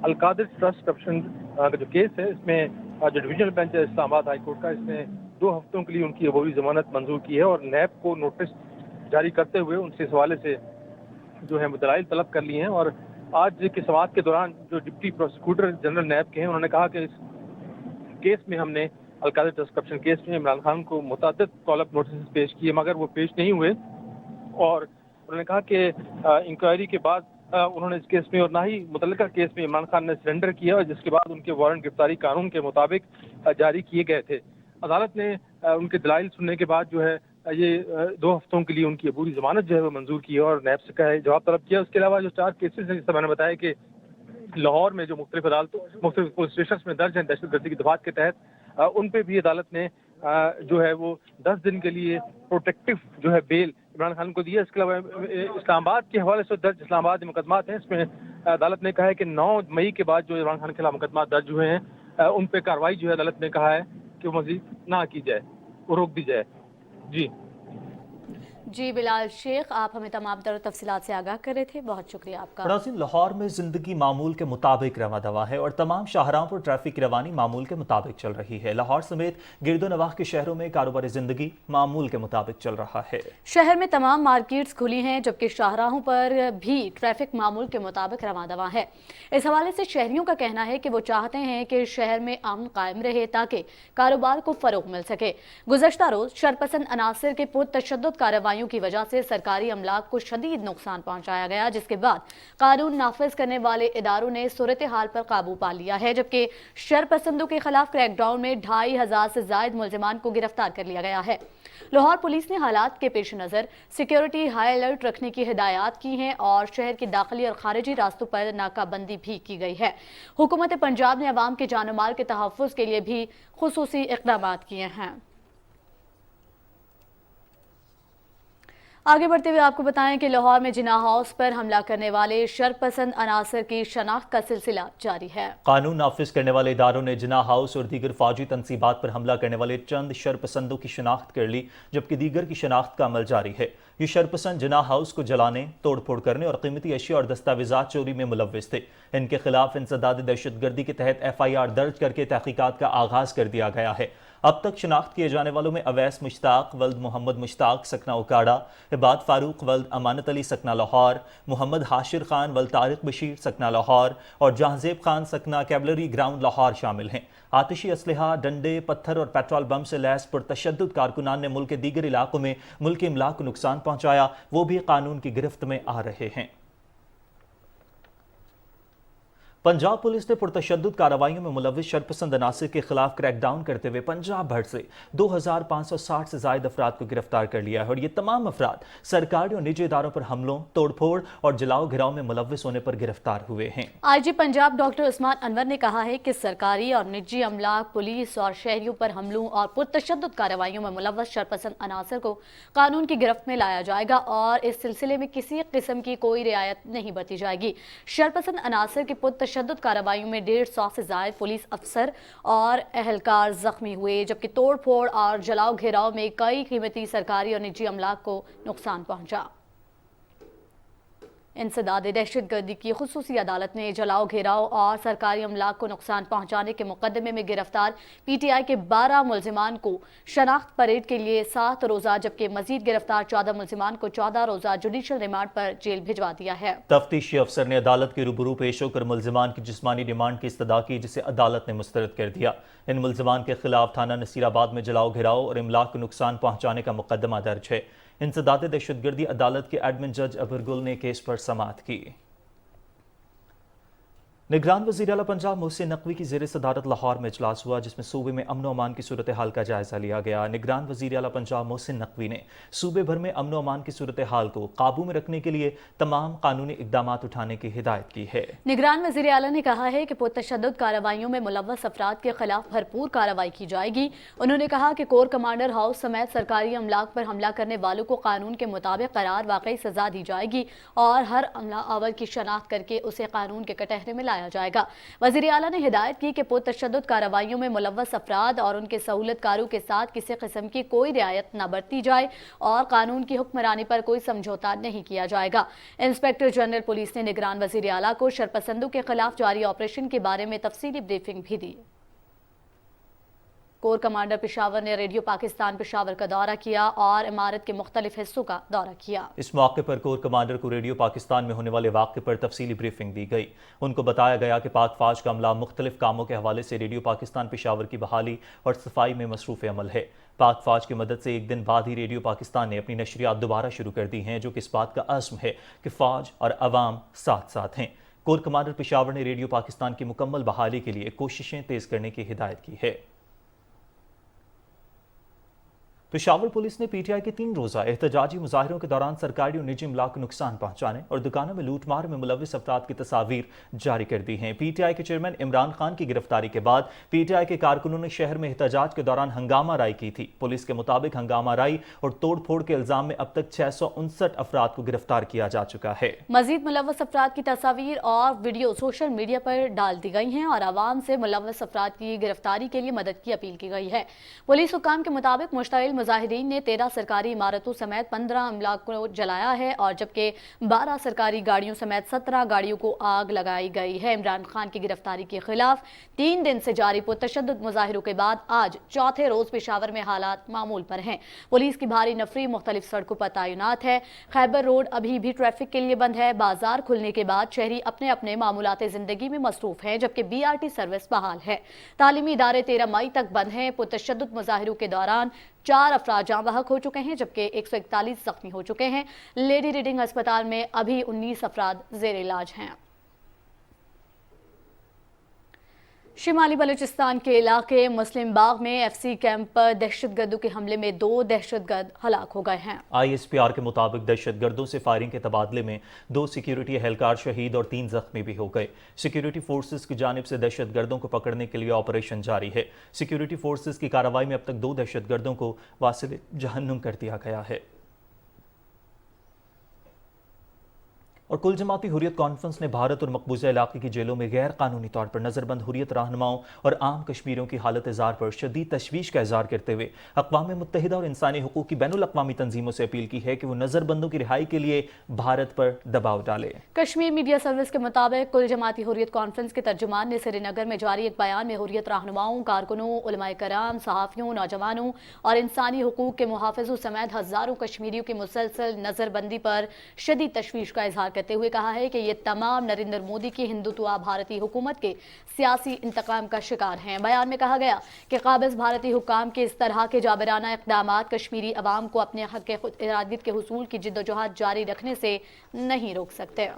القادر ٹرسٹ کرپشن کا جو کیس ہے، اس میں جو ڈویژنل بینچ ہے اسلام آباد ہائی کورٹ کا، اس نے 2 ہفتوں کے لیے ان کی عبوری ضمانت منظور کی ہے اور نیب کو نوٹس جاری کرتے ہوئے ان سے اس حوالے سے جو ہے دلائل طلب کر لی ہیں۔ اور آج کی سماعت کے دوران جو ڈپٹی پروسیکیوٹر جنرل نیب کے ہیں، انہوں نے کہا کہ اس کیس میں ہم نے القادر ٹرسٹ کرپشن کیس میں عمران خان کو متعدد طلب نوٹسز پیش کیے، مگر وہ پیش نہیں ہوئے، اور انہوں نے کہا کہ انکوائری کے بعد انہوں نے اس کیس میں اور نہ ہی متعلقہ کیس میں عمران خان نے سرنڈر کیا، اور جس کے بعد ان کے وارنٹ گرفتاری قانون کے مطابق جاری کیے گئے تھے۔ عدالت نے ان کے دلائل سننے کے بعد جو ہے یہ 2 ہفتوں کے لیے ان کی عبوری ضمانت جو ہے وہ منظور کی ہے اور نیب سے جواب طلب کیا۔ اس کے علاوہ جو 4 کیسز ہیں، جس سے میں نے بتایا کہ لاہور میں جو مختلف عدالتوں مختلف پولیس اسٹیشنز میں درج ہیں دہشت گردی کی دفعات کے تحت، ان پہ بھی عدالت نے جو ہے وہ 10 دن کے لیے پروٹیکٹیو جو ہے بیل عمران خان کو دیا۔ اس کے علاوہ اسلام آباد کے حوالے سے درج اسلام آباد مقدمات ہیں، اس میں عدالت نے کہا ہے کہ 9 مئی کے بعد جو عمران خان کے خلاف مقدمات درج ہوئے ہیں، ان پہ کارروائی جو ہے عدالت نے کہا ہے کہ وہ مزید نہ کی جائے، وہ روک دی جائے۔ جی بلال شیخ، آپ ہمیں تمام تر تفصیلات سے آگاہ کر رہے تھے، بہت شکریہ آپ کا۔ ناظرین، لاہور میں زندگی معمول کے مطابق رواں دواں ہے اور تمام شاہراہوں پر ٹریفک کی روانی معمول کے مطابق چل رہی ہے۔ لاہور سمیت گرد و نواح کے شہروں میں کاروبار زندگی معمول کے مطابق چل رہا ہے۔ شہر میں تمام مارکیٹس کھلی ہیں، جبکہ شاہراہوں پر بھی ٹریفک معمول کے مطابق رواں دواں ہے۔ اس حوالے سے شہریوں کا کہنا ہے کہ وہ چاہتے ہیں کہ شہر میں امن قائم رہے تاکہ کاروبار کو فروغ مل سکے۔ گزشتہ روز شرپسند عناصر کے پرتشدد کارروائیوں کی وجہ سے سرکاری املاک کو شدید نقصان پہنچایا گیا، جس کے بعد قانون نافذ کرنے والے اداروں نے صورتحال پر قابو پا لیا ہے، جبکہ شرپسندوں کے خلاف کریک ڈاؤن میں 2500 سے زائد ملزمان کو گرفتار کر لیا گیا ہے۔ لاہور پولیس نے حالات کے پیش نظر سیکیورٹی ہائی الرٹ رکھنے کی ہدایات کی ہیں اور شہر کے داخلی اور خارجی راستوں پر ناکہ بندی بھی کی گئی ہے۔ حکومت پنجاب نے عوام کے جان و مال کے تحفظ کے لیے بھی خصوصی اقدامات کیے ہیں۔ آگے بڑھتے ہوئے آپ کو بتائیں کہ لاہور میں جناح ہاؤس پر حملہ کرنے والے شرپسند عناصر کی شناخت کا سلسلہ جاری ہے۔ قانون نافذ کرنے والے اداروں نے جناح ہاؤس اور دیگر فوجی تنصیبات پر حملہ کرنے والے چند شرپسندوں کی شناخت کر لی، جبکہ دیگر کی شناخت کا عمل جاری ہے۔ یہ شرپسند جناح ہاؤس کو جلانے، توڑ پھوڑ کرنے اور قیمتی اشیاء اور دستاویزات چوری میں ملوث تھے۔ ان کے خلاف انسداد دہشت گردی کے تحت FIR درج کر کے تحقیقات کا آغاز کر دیا گیا ہے۔ اب تک شناخت کیے جانے والوں میں اویس مشتاق ولد محمد مشتاق سکنہ اکاڑا، عباد فاروق ولد امانت علی سکنہ لاہور، محمد حاشر خان ولد طارق بشیر سکنہ لاہور اور جہانزیب خان سکنہ کیولری گراؤنڈ لاہور شامل ہیں۔ آتشی اسلحہ، ڈنڈے، پتھر اور پیٹرول بم سے لیس پرتشدد کارکنان نے ملک کے دیگر علاقوں میں ملکی املاک کو نقصان پہنچایا، وہ بھی قانون کی گرفت میں آ رہے ہیں۔ پنجاب پولیس نے پرتشدد کارروائیوں میں ملوث شرپسند عناصر کے خلاف کریک ڈاؤن کرتے ہوئے پنجاب بھر سے 2560 سے زائد افراد کو گرفتار کر لیا ہے اور یہ تمام افراد سرکاری اور نجی اداروں پر حملوں، توڑ پھوڑ اور جلاؤ گھراؤ میں ملوث ہونے پر گرفتار ہوئے ہیں۔ IG پنجاب ڈاکٹر عثمان انور نے کہا ہے کہ سرکاری اور نجی املاک، پولیس اور شہریوں پر حملوں اور پرتشدد کارروائیوں میں ملوث شرپسند عناصر کو قانون کی گرفت میں لایا جائے گا اور اس سلسلے میں کسی قسم کی کوئی رعایت نہیں برتی جائے گی۔ شرپسند عناصر کے پرتشدد کارروائیوں میں 150 سے زائد پولیس افسر اور اہلکار زخمی ہوئے، جبکہ توڑ پھوڑ اور جلاؤ گھیراؤ میں کئی قیمتی سرکاری اور نجی املاک کو نقصان پہنچا۔ انسداد دہشت گردی کی خصوصی عدالت نے جلاؤ گھیراؤ اور سرکاری املاک کو نقصان پہنچانے کے مقدمے میں گرفتار PTI کے 12 ملزمان کو شناخت پریڈ کے لیے 7 روزہ جبکہ مزید گرفتار 14 ملزمان کو 14 روزہ جوڈیشل ریمانڈ پر جیل بھجوا دیا ہے۔ تفتیشی افسر نے عدالت کے روبرو پیش ہو کر ملزمان کی جسمانی ریمانڈ کی استدعا کی، جسے عدالت نے مسترد کر دیا۔ ان ملزمان کے خلاف تھانہ نصیر آباد میں جلاؤ گھیراؤ اور املاک کو نقصان پہنچانے کا مقدمہ درج ہے۔ انسداد دہشت گردی عدالت کے ایڈمن جج ابر گل نے کیس پر سماعت کی۔ निगरान वज़ीर आला पंजाब मोहसिन नकवी की ज़ेर सदारत लाहौर में इजलास हुआ, जिसमें सूबे में अमन व अमान की सूरत हाल का जायज़ा लिया गया। निगरान वज़ीर आला पंजाब मोहसिन नकवी ने सूबे भर में अमन व अमान की सूरत हाल को काबू में रखने के लिए तमाम कानूनी इक़दामात उठाने की हिदायत की है। निगरान वज़ीर आला ने कहा है कि पुरतशद्दुद कार्रवाइयों में मुलव्वस अफराद के खिलाफ भरपूर कार्रवाई की जाएगी। उन्होंने कहा कि कोर कमांडर हाउस समेत सरकारी अमलाक पर हमला करने वालों को कानून के मुताबिक करार वाकई सजा दी जाएगी और हर अमला आवर की शनाख्त करके उसे कानून के कटहरे में लाया जाएगा। वज़ीर आला ने हिदायत की कि पुरतशद्दुद कार्रवाइयों में मुलव्वस अफराद और उनके सहूलतकारों के साथ किसी किस्म की कोई रियायत न बरती जाए और कानून की हुक्मरानी पर कोई समझौता नहीं किया जाएगा। इंस्पेक्टर जनरल पुलिस ने निगरान वज़ीर आला को शरपसंदों के खिलाफ जारी ऑपरेशन के बारे में तफसीली ब्रीफिंग भी दी। कोर कमांडर पेशावर ने रेडियो पाकिस्तान पेशावर का दौरा किया और इमारत के मुख्तलिफ हिस्सों का दौरा किया। इस मौके पर कोर कमांडर को रेडियो पाकिस्तान में होने वाले वाक़े पर तफसीली ब्रीफिंग दी गई। उनको बताया गया कि पाक फौज का अमला मुख्तलिफ कामों के हवाले से रेडियो पाकिस्तान पेशावर की बहाली और सफाई में मसरूफ़ अमल है। पाक फौज की मदद से एक दिन बाद ही रेडियो पाकिस्तान ने अपनी नशरियात दोबारा शुरू कर दी हैं, जो कि इस बात का अज़्म है कि फ़ौज और अवाम साथ साथ हैं। कोर कमांडर पेशावर ने रेडियो पाकिस्तान की मुकम्मल बहाली के लिए कोशिशें तेज़ करने की हिदायत की है। पेशावर पुलिस ने पीटीआई के 3 रोज़ा एहतजाजी मुजाहिरों के दौरान सरकारी और निजी इमलाक को नुकसान पहुंचाने और दुकानों में लूटमार में मुलविस अफराद की तस्वीर जारी कर दी हैं। पीटीआई के चेयरमैन इमरान खान की गिरफ्तारी के बाद पीटीआई के कारकुनों ने शहर में एहतजाज के दौरान हंगामा राई की थी। पुलिस के मुताबिक हंगामा राई और तोड़ फोड़ के इल्जाम में अब तक 659 अफराद को गिरफ्तार किया जा चुका है। मजीद मुलविस अफराद की तस्वीर और वीडियो सोशल मीडिया पर डाल दी गई हैं और आवाम से मुलविस अफराद की गिरफ्तारी के लिए मदद की अपील की गई है। पुलिस हुक्काम के मुताबिक मुश्तइल मुजाहिरीन ने 13 सरकारी इमारतों समेत 15 अमलाक को जलाया है और जबकि 12 सरकारी गाड़ियों समेत 17 गाड़ियों को आग लगाई गई है। इमरान खान की गिरफ्तारी के खिलाफ 3 दिन से जारी पुरतशद्दुद मुजाहिरों के बाद आज चौथे रोज पेशावर में हालात मामूल पर हैं। पुलिस की भारी नफरी मुख्तलिफ सड़कों पर तैनात है। खैबर रोड अभी भी ट्रैफिक के लिए बंद है। बाजार खुलने के बाद शहरी अपने अपने मामूलाते जिंदगी में मसरूफ है, जबकि BRT सर्विस बहाल है। तालीमी इदारे 13 मई तक बंद हैं। पुरतशद्दुद मुजाहिरों के दौरान 4 अफराद जाँ बहक हो चुके हैं, जबकि 141 जख्मी हो चुके हैं। लेडी रीडिंग अस्पताल में अभी 19 अफराद जेर इलाज हैं। शिमाली बलूचिस्तान के इलाके मुस्लिम बाग में FC कैंप पर दहशतगर्दों के हमले में 2 दहशतगर्द हलाक हो गए हैं। ISPR के मुताबिक दहशतगर्दों से फायरिंग के तबादले में 2 सिक्योरिटी एहलकार शहीद और 3 जख्मी भी हो गए। सिक्योरिटी फोर्सेस की जानिब से दहशतगर्दों को पकड़ने के लिए ऑपरेशन जारी है। सिक्योरिटी फोर्सेस की कार्रवाई में अब तक 2 दहशतगर्दों को वासिल जहन्नुम कर दिया गया है। और कुल जमाती हुर्रियत कॉन्फ्रेंस ने भारत और मकबूजा इलाके की जेलों में गैर कानूनी तौर पर नजरबंद हुर्रियत रहनुमाओं और आम कश्मीरियों की हालत इज़ार पर शदीद तशवीश का इज़हार करते हुए अक़वाम मुत्तहिदा और इंसानी हुकूक की बैनुल अक़वामी तंजीमों से अपील की है कि वो नजरबंदों की रिहाई के लिए भारत पर दबाव डाले। कश्मीर मीडिया सर्विस के मुताबिक कुल जमाती हुर्रियत कॉन्फ्रेंस के तर्जुमान ने श्रीनगर में जारी एक बयान में हुर्रियत रहनुमाओं, कारकुनों, उलमाए कराम, सहाफ़ियों, नौजवानों और इंसानी हुकूक के मुहाफ़िज़ों समेत हज़ारों कश्मीरियों की मुसलसल नजरबंदी पर शदीद तशवीश का इज़हार करते हुए कहा है कि ये तमाम नरेंद्र मोदी की हिंदुत्व भारतीय हुकूमत के सियासी इंतकाम का शिकार हैं। बयान में कहा गया कि काबिज़ भारतीय हुक्काम के इस तरह के जाबिराना इक़दामात कश्मीरी अवाम को अपने हक़ खुद इरादत के हुसूल की जिद्दोजहद जारी रखने से नहीं रोक सकते।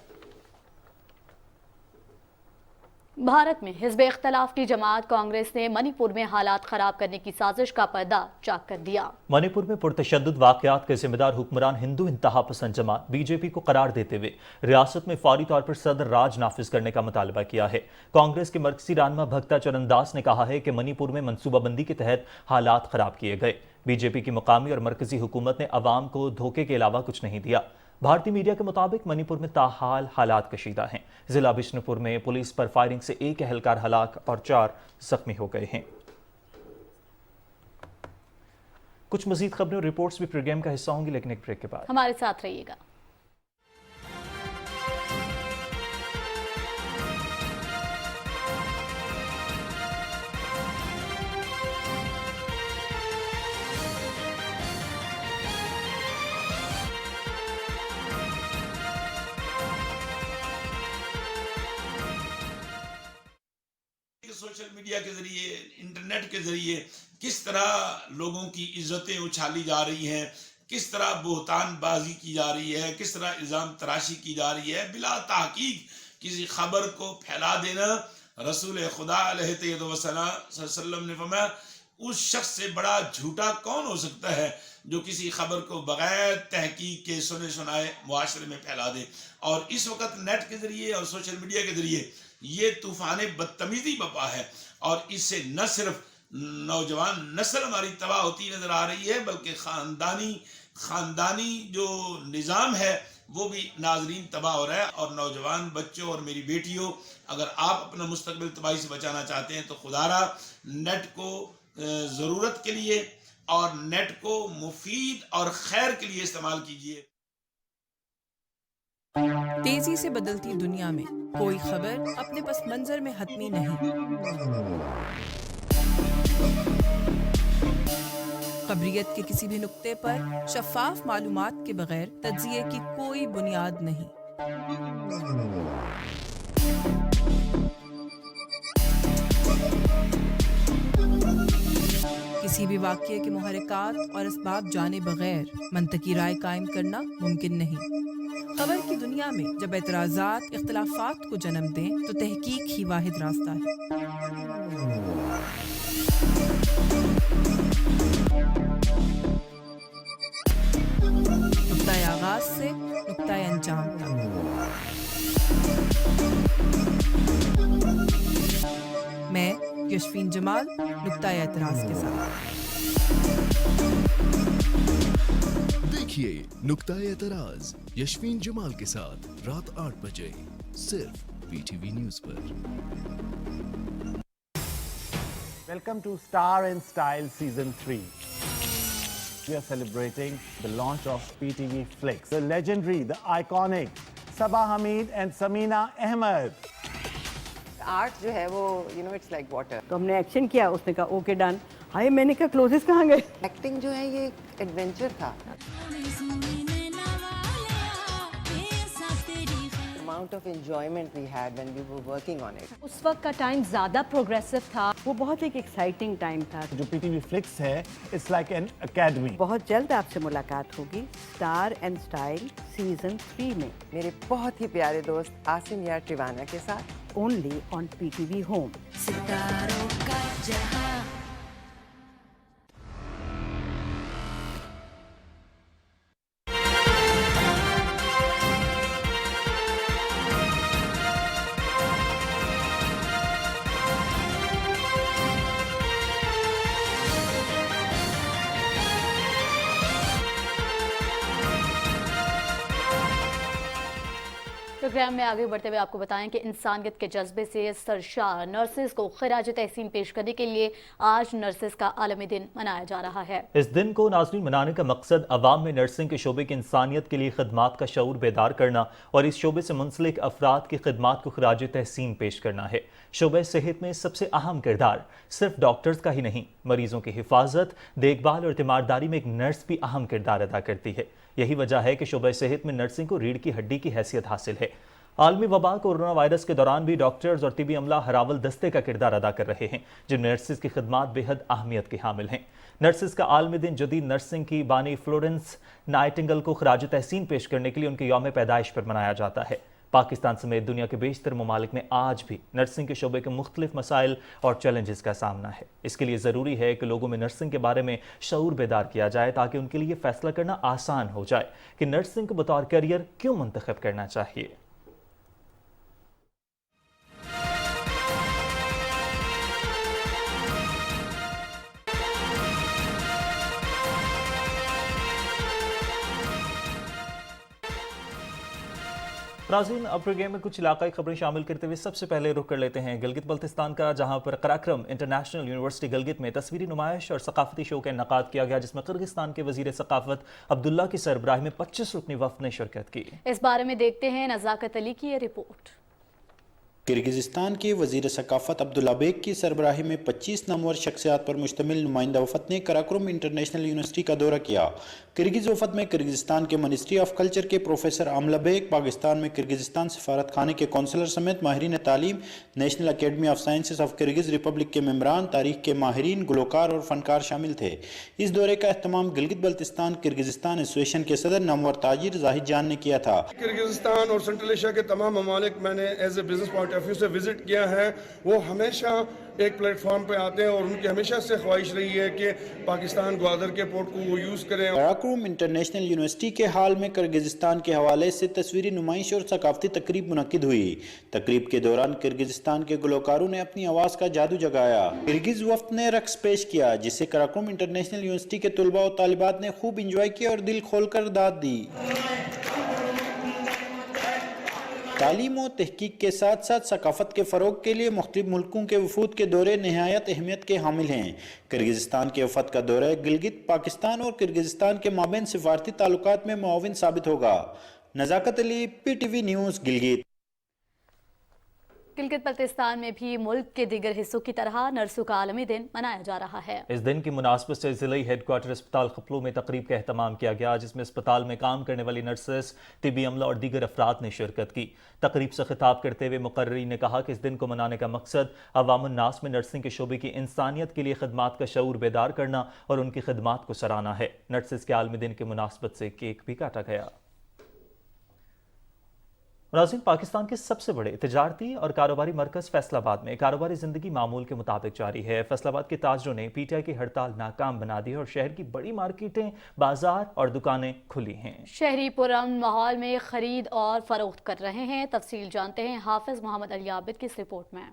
भारत में हिज़्ब इख्तिलाफ की जमात कांग्रेस ने मणिपुर में हालात खराब करने की साजिश का पर्दा चाक कर दिया। मणिपुर में पुरतशद्दुद वाक़यात के जिम्मेदार हुक्मरान हिंदू इंतहा पसंद जमात BJP को करार देते हुए रियासत में फौरी तौर पर सदर राज नाफिज करने का मुतालबा किया है। कांग्रेस के मरकजी रहनुमा भक्ता चरण दास ने कहा है कि मणिपुर में मनसूबाबंदी के तहत हालात खराब किए गए। BJP की मुकामी और मरकजी हुकूमत ने अवाम को धोखे के अलावा कुछ नहीं दिया। भारतीय मीडिया के मुताबिक मणिपुर में ताहाल हालात कशीदा हैं। जिला बिष्णुपुर में पुलिस पर फायरिंग से 1 एहलकार हलाक और 4 जख्मी हो गए हैं। कुछ मजीद खबरें और रिपोर्ट्स भी प्रोग्राम का हिस्सा होंगी, लेकिन एक ब्रेक के बाद हमारे साथ रहिएगा। सोशल मीडिया के जरिए, इंटरनेट के जरिए किस तरह लोगों की इज्जतें उछाली जा रही हैं, किस तरह बोहतान बाजी की जा रही है, किस तरह इल्ज़ाम तराशी की जा रही है, बिला तहकीक کسی خبر کو پھیلا دینا، رسول خدا علیہ وسلم نے فرمایا اس شخص سے بڑا جھوٹا کون ہو سکتا ہے جو کسی خبر کو بغیر تحقیق کے سنے سنائے معاشرے میں پھیلا دے. اور اس وقت نیٹ کے ذریعے اور سوشل میڈیا کے ذریعے یہ طوفان بدتمیزی بپا ہے، اور اس سے نہ صرف نوجوان نسل ہماری تباہ ہوتی نظر آ رہی ہے، بلکہ خاندانی جو نظام ہے وہ بھی ناظرین تباہ ہو رہا ہے. اور نوجوان بچوں اور میری بیٹیوں، اگر آپ اپنا مستقبل تباہی سے بچانا چاہتے ہیں تو خدا را نیٹ کو ضرورت کے لیے اور نیٹ کو مفید اور خیر کے لیے استعمال کیجیے. تیزی سے بدلتی دنیا میں کوئی خبر اپنے پس منظر میں حتمی نہیں. خبریت کے کسی بھی نقطے پر شفاف معلومات کے بغیر تجزیے کی کوئی بنیاد نہیں. کسی بھی واقعے کے محرکات اور اسباب جانے بغیر منطقی رائے قائم کرنا ممکن نہیں. خبر کی دنیا میں جب اعتراضات اختلافات کو جنم دیں تو تحقیق ہی واحد راستہ ہے. نقطۂ آغاز سے نقطۂ انجام تک. میں یشفین جمال نقطۂ اعتراض کے ساتھ. دیکھیے نقطۂ اعتراض یشفین جمال کے ساتھ رات 8 بجے صرف PTV news per. Welcome to Star and Style Season 3. We are celebrating the launch of PTV Flix. The legendary, the iconic Sabah Hamid and Samina Ahmed. Art جو ہے وہ اٹس لائک واٹر. تو ہم نے ایکشن کیا، اس نے کہا okay done. High میں نے کہا کلوزز کہاں گئے. ایکٹنگ جو ہے یہ ایک ایڈونچر تھا. amount of enjoyment we had when we were working on it. اس وقت کا ٹائم زیادہ پروگریسو تھا. وہ بہت ایک ایکسائٹنگ ٹائم تھا. جو PTV Flix ہے it's like an academy. بہت جلد آپ سے ملاقات ہوگی اسٹار اینڈ اسٹائل سیزن 3 میں میرے بہت ہی پیارے دوست آسم یار ٹریوانا کے ساتھ. Only on PTV home. ستاروں کا جہاں. پروگرام میں آگے بڑھتے ہوئے آپ کو بتائیں کہ انسانیت کے جذبے سے سرشار نرسز کو خراج تحسین پیش کرنے کے لیے آج نرسز کا عالمی دن منایا جا رہا ہے. اس دن کو ناظرین منانے کا مقصد عوام میں نرسنگ کے شعبے کی انسانیت کے لیے خدمات کا شعور بیدار کرنا اور اس شعبے سے منسلک افراد کی خدمات کو خراج تحسین پیش کرنا ہے. شعبہ صحت میں سب سے اہم کردار صرف ڈاکٹرز کا ہی نہیں، مریضوں کی حفاظت، دیکھ بھال اور تیمارداری میں ایک نرس بھی اہم کردار ادا کرتی ہے. یہی وجہ ہے کہ شعبہ صحت میں نرسنگ کو ریڑھ کی ہڈی کی حیثیت حاصل ہے. عالمی وبا کورونا وائرس کے دوران بھی ڈاکٹرز اور طبی عملہ ہراول دستے کا کردار ادا کر رہے ہیں، جن میں نرسز کی خدمات بے حد اہمیت کے حامل ہیں. نرسز کا عالمی دن جدید نرسنگ کی بانی فلورنس نائٹنگل کو خراج تحسین پیش کرنے کے لیے ان کے یوم پیدائش پر منایا جاتا ہے. پاکستان سمیت دنیا کے بیشتر ممالک میں آج بھی نرسنگ کے شعبے کے مختلف مسائل اور چیلنجز کا سامنا ہے. اس کے لیے ضروری ہے کہ لوگوں میں نرسنگ کے بارے میں شعور بیدار کیا جائے تاکہ ان کے لیے فیصلہ کرنا آسان ہو جائے کہ نرسنگ کو بطور کیریئر کیوں منتخب کرنا چاہیے. ناظرین اب پروگرام میں کچھ علاقائی خبریں شامل کرتے ہوئے سب سے پہلے رخ کر لیتے ہیں گلگت بلتستان کا، جہاں پر قراقرم انٹرنیشنل یونیورسٹی گلگت میں تصویری نمائش اور ثقافتی شو کا انعقاد کیا گیا، جس میں قرغستان کے وزیر ثقافت عبداللہ کی سربراہی میں 25 رکنی وفد نے شرکت کی. اس بارے میں دیکھتے ہیں نزاکت علی کی یہ رپورٹ. کرغزستان کے وزیر ثقافت عبداللہ بیگ کی سربراہی میں 25 نامور شخصیات پر مشتمل نمائندہ وفد نے کراکرم انٹرنیشنل یونیورسٹی کا دورہ کیا۔ کرغز وفد میں کرغزستان کے منسٹری آف کلچر کے پروفیسر عاملہ بیگ، پاکستان میں کرغزستان سفارت خانے کے کونسلر سمیت ماہرین تعلیم، national academy of sciences of Kyrgyz republic کے ممبران، تاریخ کے ماہرین، گلوکار اور فنکار شامل تھے۔ اس دورے کا اہتمام گلگت بلتستان کرغزستان ایسوسیشن کے صدر نامور تاجر زاہد جان نے کیا تھا۔ کرغزستان اور سنٹرل ایشیا کے تمام ممالک میں نے as a business point of view سے وزٹ کیا ہے، وہ ہمیشہ ایک پلیٹ فارم پہ آتے ہیں اور ان کی ہمیشہ سے خواہش رہی ہے کہ پاکستان گوادر کے پورٹ کو وہ یوز کریں۔ کراکرم انٹرنیشنل یونیورسٹی کے ہال میں کرغزستان کے حوالے سے تصویری نمائش اور ثقافتی تقریب منعقد ہوئی۔ تقریب کے دوران کرغزستان کے گلوکاروں نے اپنی آواز کا جادو جگایا۔ کرغز وفد نے رقص پیش کیا جسے کراکرم انٹرنیشنل یونیورسٹی کے طلباء و طالبات نے خوب انجوائے کیا اور دل کھول کر داد دی۔ تعلیم و تحقیق کے ساتھ ساتھ ثقافت کے فروغ کے لیے مختلف ملکوں کے وفود کے دورے نہایت اہمیت کے حامل ہیں۔ کرغزستان کے وفد کا دورہ گلگت پاکستان اور کرغزستان کے مابین سفارتی تعلقات میں معاون ثابت ہوگا۔ Nazakat Ali, P T V news, Gilgit. Gilgit Baltistan میں بھی ملک کے دیگر حصوں کی طرح نرسوں کا عالمی دن منایا جا رہا ہے۔ اس دن کی مناسبت سے ضلعی ہیڈ کوارٹر اسپتال خپلو میں تقریب کا اہتمام کیا گیا جس میں اسپتال میں کام کرنے والی نرسز، طبی عملہ اور دیگر افراد نے شرکت کی۔ تقریب سے خطاب کرتے ہوئے مقررین نے کہا کہ اس دن کو منانے کا مقصد عوام الناس میں نرسنگ کے شعبے کی انسانیت کے لیے خدمات کا شعور بیدار کرنا اور ان کی خدمات کو سراہنا ہے۔ نرسز کے عالمی دن کے مناسبت سے کیک بھی کاٹا گیا۔ ناظرین، پاکستان کے سب سے بڑے تجارتی اور کاروباری مرکز فیصل آباد میں کاروباری زندگی معمول کے مطابق جاری ہے۔ فیصل آباد کے تاجروں نے پی ٹی آئی کی ہڑتال ناکام بنا دی اور شہر کی بڑی مارکیٹیں، بازار اور دکانیں کھلی ہیں۔ شہری پرامن ماحول میں خرید اور فروخت کر رہے ہیں۔ تفصیل جانتے ہیں حافظ محمد علی عابد کی اس رپورٹ میں۔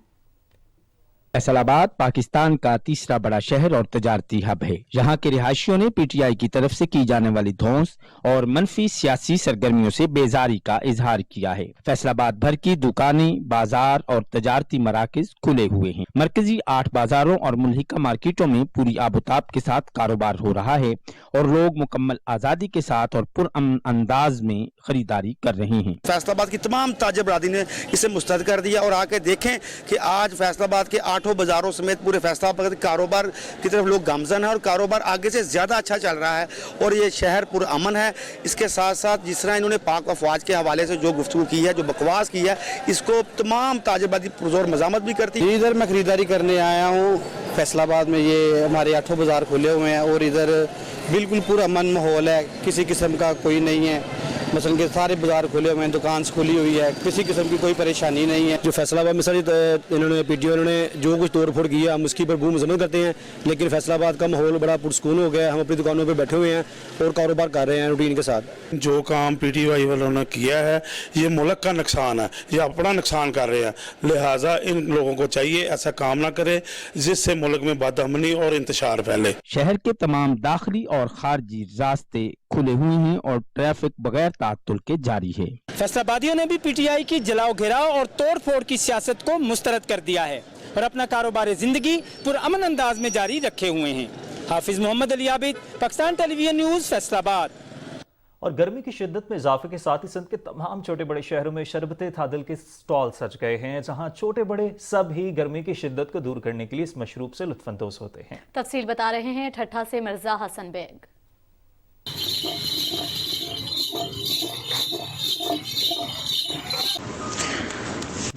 فیصل آباد پاکستان کا تیسرا بڑا شہر اور تجارتی ہب ہے۔ یہاں کے رہائشیوں نے پی ٹی آئی کی طرف سے کی جانے والی دھونس اور منفی سیاسی سرگرمیوں سے بیزاری کا اظہار کیا ہے۔ فیصل آباد بھر کی دکانیں، بازار اور تجارتی مراکز کھلے ہوئے ہیں۔ مرکزی 8 بازاروں اور ملحقہ مارکیٹوں میں پوری آب و تاب کے ساتھ کاروبار ہو رہا ہے اور لوگ مکمل آزادی کے ساتھ اور پرامن انداز میں خریداری کر رہے ہیں۔ فیصل آباد کی تمام تاجر برادری نے اسے مسترد کر دیا اور آ کے دیکھیں کہ آج فیصل آباد کے 8 بازاروں سمیت پورے فیصل آباد کاروبار کی طرف لوگ گامزن ہیں اور کاروبار آگے سے زیادہ اچھا چل رہا ہے اور یہ شہر پرامن ہے۔ اس کے ساتھ ساتھ جس طرح انہوں نے پاک افواج کے حوالے سے جو گفتگو کی ہے، جو بکواس کی ہے، اس کو تمام تاجر برادری پرزور مذمت بھی کرتی ہے۔ ادھر میں خریداری کرنے آیا ہوں فیصل آباد میں، یہ ہمارے 8 بازار کھلے ہوئے ہیں اور ادھر بالکل پرامن ماحول ہے، کسی قسم کا کوئی نہیں ہے۔ مثلا کہ سارے بازار کھلے ہوئے ہیں، دکان کھلی ہوئی ہے، کسی قسم کی کوئی پریشانی نہیں ہے۔ جو فیصل آباد میں سر انہوں نے پی ٹی او نے جو کچھ توڑ پھوڑ کیا ہم اس کی بھرپور مذمت کرتے ہیں، لیکن فیصل آباد کا ماحول بڑا پرسکون ہو گیا ہے۔ ہم اپنی دکانوں پہ بیٹھے ہوئے ہیں اور کاروبار کر رہے ہیں روٹین کے ساتھ۔ جو کام پی ٹی وائی والوں نے کیا ہے یہ ملک کا نقصان ہے، یہ اپنا نقصان کر رہے ہیں، لہٰذا ان لوگوں کو چاہیے ایسا کام نہ کرے جس سے ملک میں بد امنی اور انتشار پھیلے۔ شہر کے تمام داخلی اور خارجی راستے کھلے ہوئے ہیں اور ٹریفک بغیر تعطل کے جاری ہے۔ فیصل آبادیوں نے بھی پی ٹی آئی کی جلاؤ گھیراؤ اور توڑ پھوڑ کی سیاست کو مسترد کر دیا ہے اور اپنا کاروبار زندگی پرامن انداز میں جاری رکھے ہوئے ہیں۔ حافظ محمد علی عابد، پاکستان ٹیلی ویژن نیوز، فیصل آباد۔ اور گرمی کی شدت میں اضافے کے ساتھ ہی سندھ کے تمام چھوٹے بڑے شہروں میں شربت تھادل کے سٹال سج گئے ہیں، جہاں چھوٹے بڑے سب ہی گرمی کی شدت کو دور کرنے کے لیے اس مشروب سے لطف اندوز ہوتے ہیں۔ تفصیل بتا رہے ہیں ٹھٹھا سے مرزا حسن بیگ۔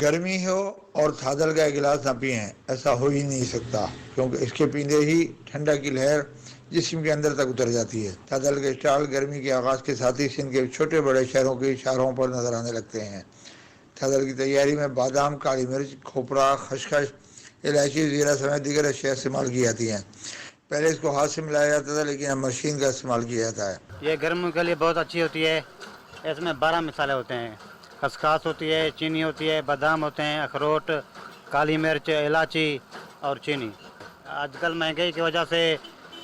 گرمی ہو اور تھادل کا ایک گلاس نہ پئیں ایسا ہو ہی نہیں سکتا، کیونکہ اس کے پیندے ہی ٹھنڈا کی لہر جسم کے اندر تک اتر جاتی ہے۔ تھادل کے اسٹال گرمی کے آغاز کے ساتھ ہی سندھ کے چھوٹے بڑے شہروں کے شاہراہوں پر نظر آنے لگتے ہیں۔ تھادل کی تیاری میں بادام، کالی مرچ، کھوپرا، خشخش، الائچی، زیرہ سمیت دیگر اشیاء استعمال کی جاتی ہیں۔ پہلے اس کو ہاتھ سے ملایا جاتا تھا لیکن اب مشین کا استعمال کیا جاتا ہے۔ یہ گرمی کے لیے بہت اچھی ہوتی ہے۔ اس میں 12 مسالے ہوتے ہیں، خسخاس ہوتی ہے، چینی ہوتی ہے، بادام ہوتے ہیں، اخروٹ، کالی مرچ، الائچی اور چینی۔ آج کل مہنگائی کی وجہ سے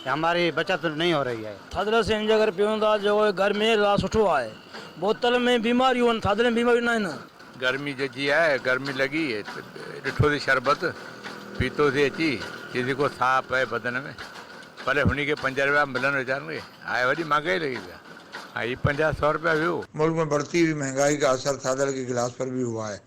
ہماری بچت نہیں ہو رہی ہے۔ تھادل سے اگر پیوں تا جو گرمی لا سٹھو ہے، بوتل میں بیماریوں تھادل میں بیماری نہ گرمی جی ہے، گرمی لگی ہے، ڈٹھو سی شربت پیتو سی اچی کسی کو صاف ہے بدن میں، پہلے ہنی کے 5 روپیہ ملن وچان گے، آئے وڈی مہنگائی لگی پیا، آئی 50-100 روپیہ بھی ہو۔ ملک میں بڑھتی ہوئی مہنگائی کا اثر تھادل کے گلاس پر بھی ہوا ہے۔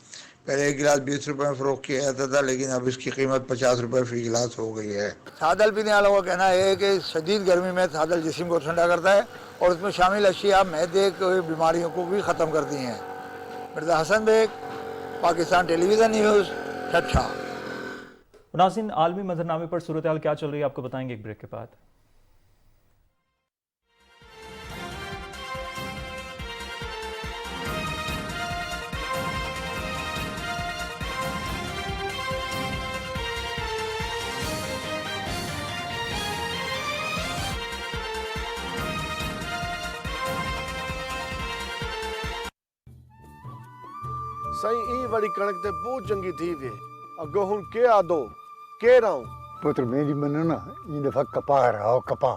पहले एक गिलास 20 रुपए में फरोख्त किया जाता था, लेकिन अब इसकी कीमत 50 रुपए फी गिलास हो गई है। सादल पीने वालों का कहना है कि शदीद गर्मी में सादल जिस्म को ठंडा करता है और उसमें शामिल अशिया मैदे की बीमारियों को भी ख़त्म करती हैं। Mirza Hasan Baig, Pakistan television news, Thatta. नाज़रीन, आलमी मंजरनामे पर सूरत हाल क्या चल रही है आपको बताएंगे एक ब्रेक के बाद। सही ई बड़ी कणक ते बहुत चंगी थी वे अगो हुन के आदो के राऊं पुत्र मेरी मनो ना इन दफा कपा रहा कपा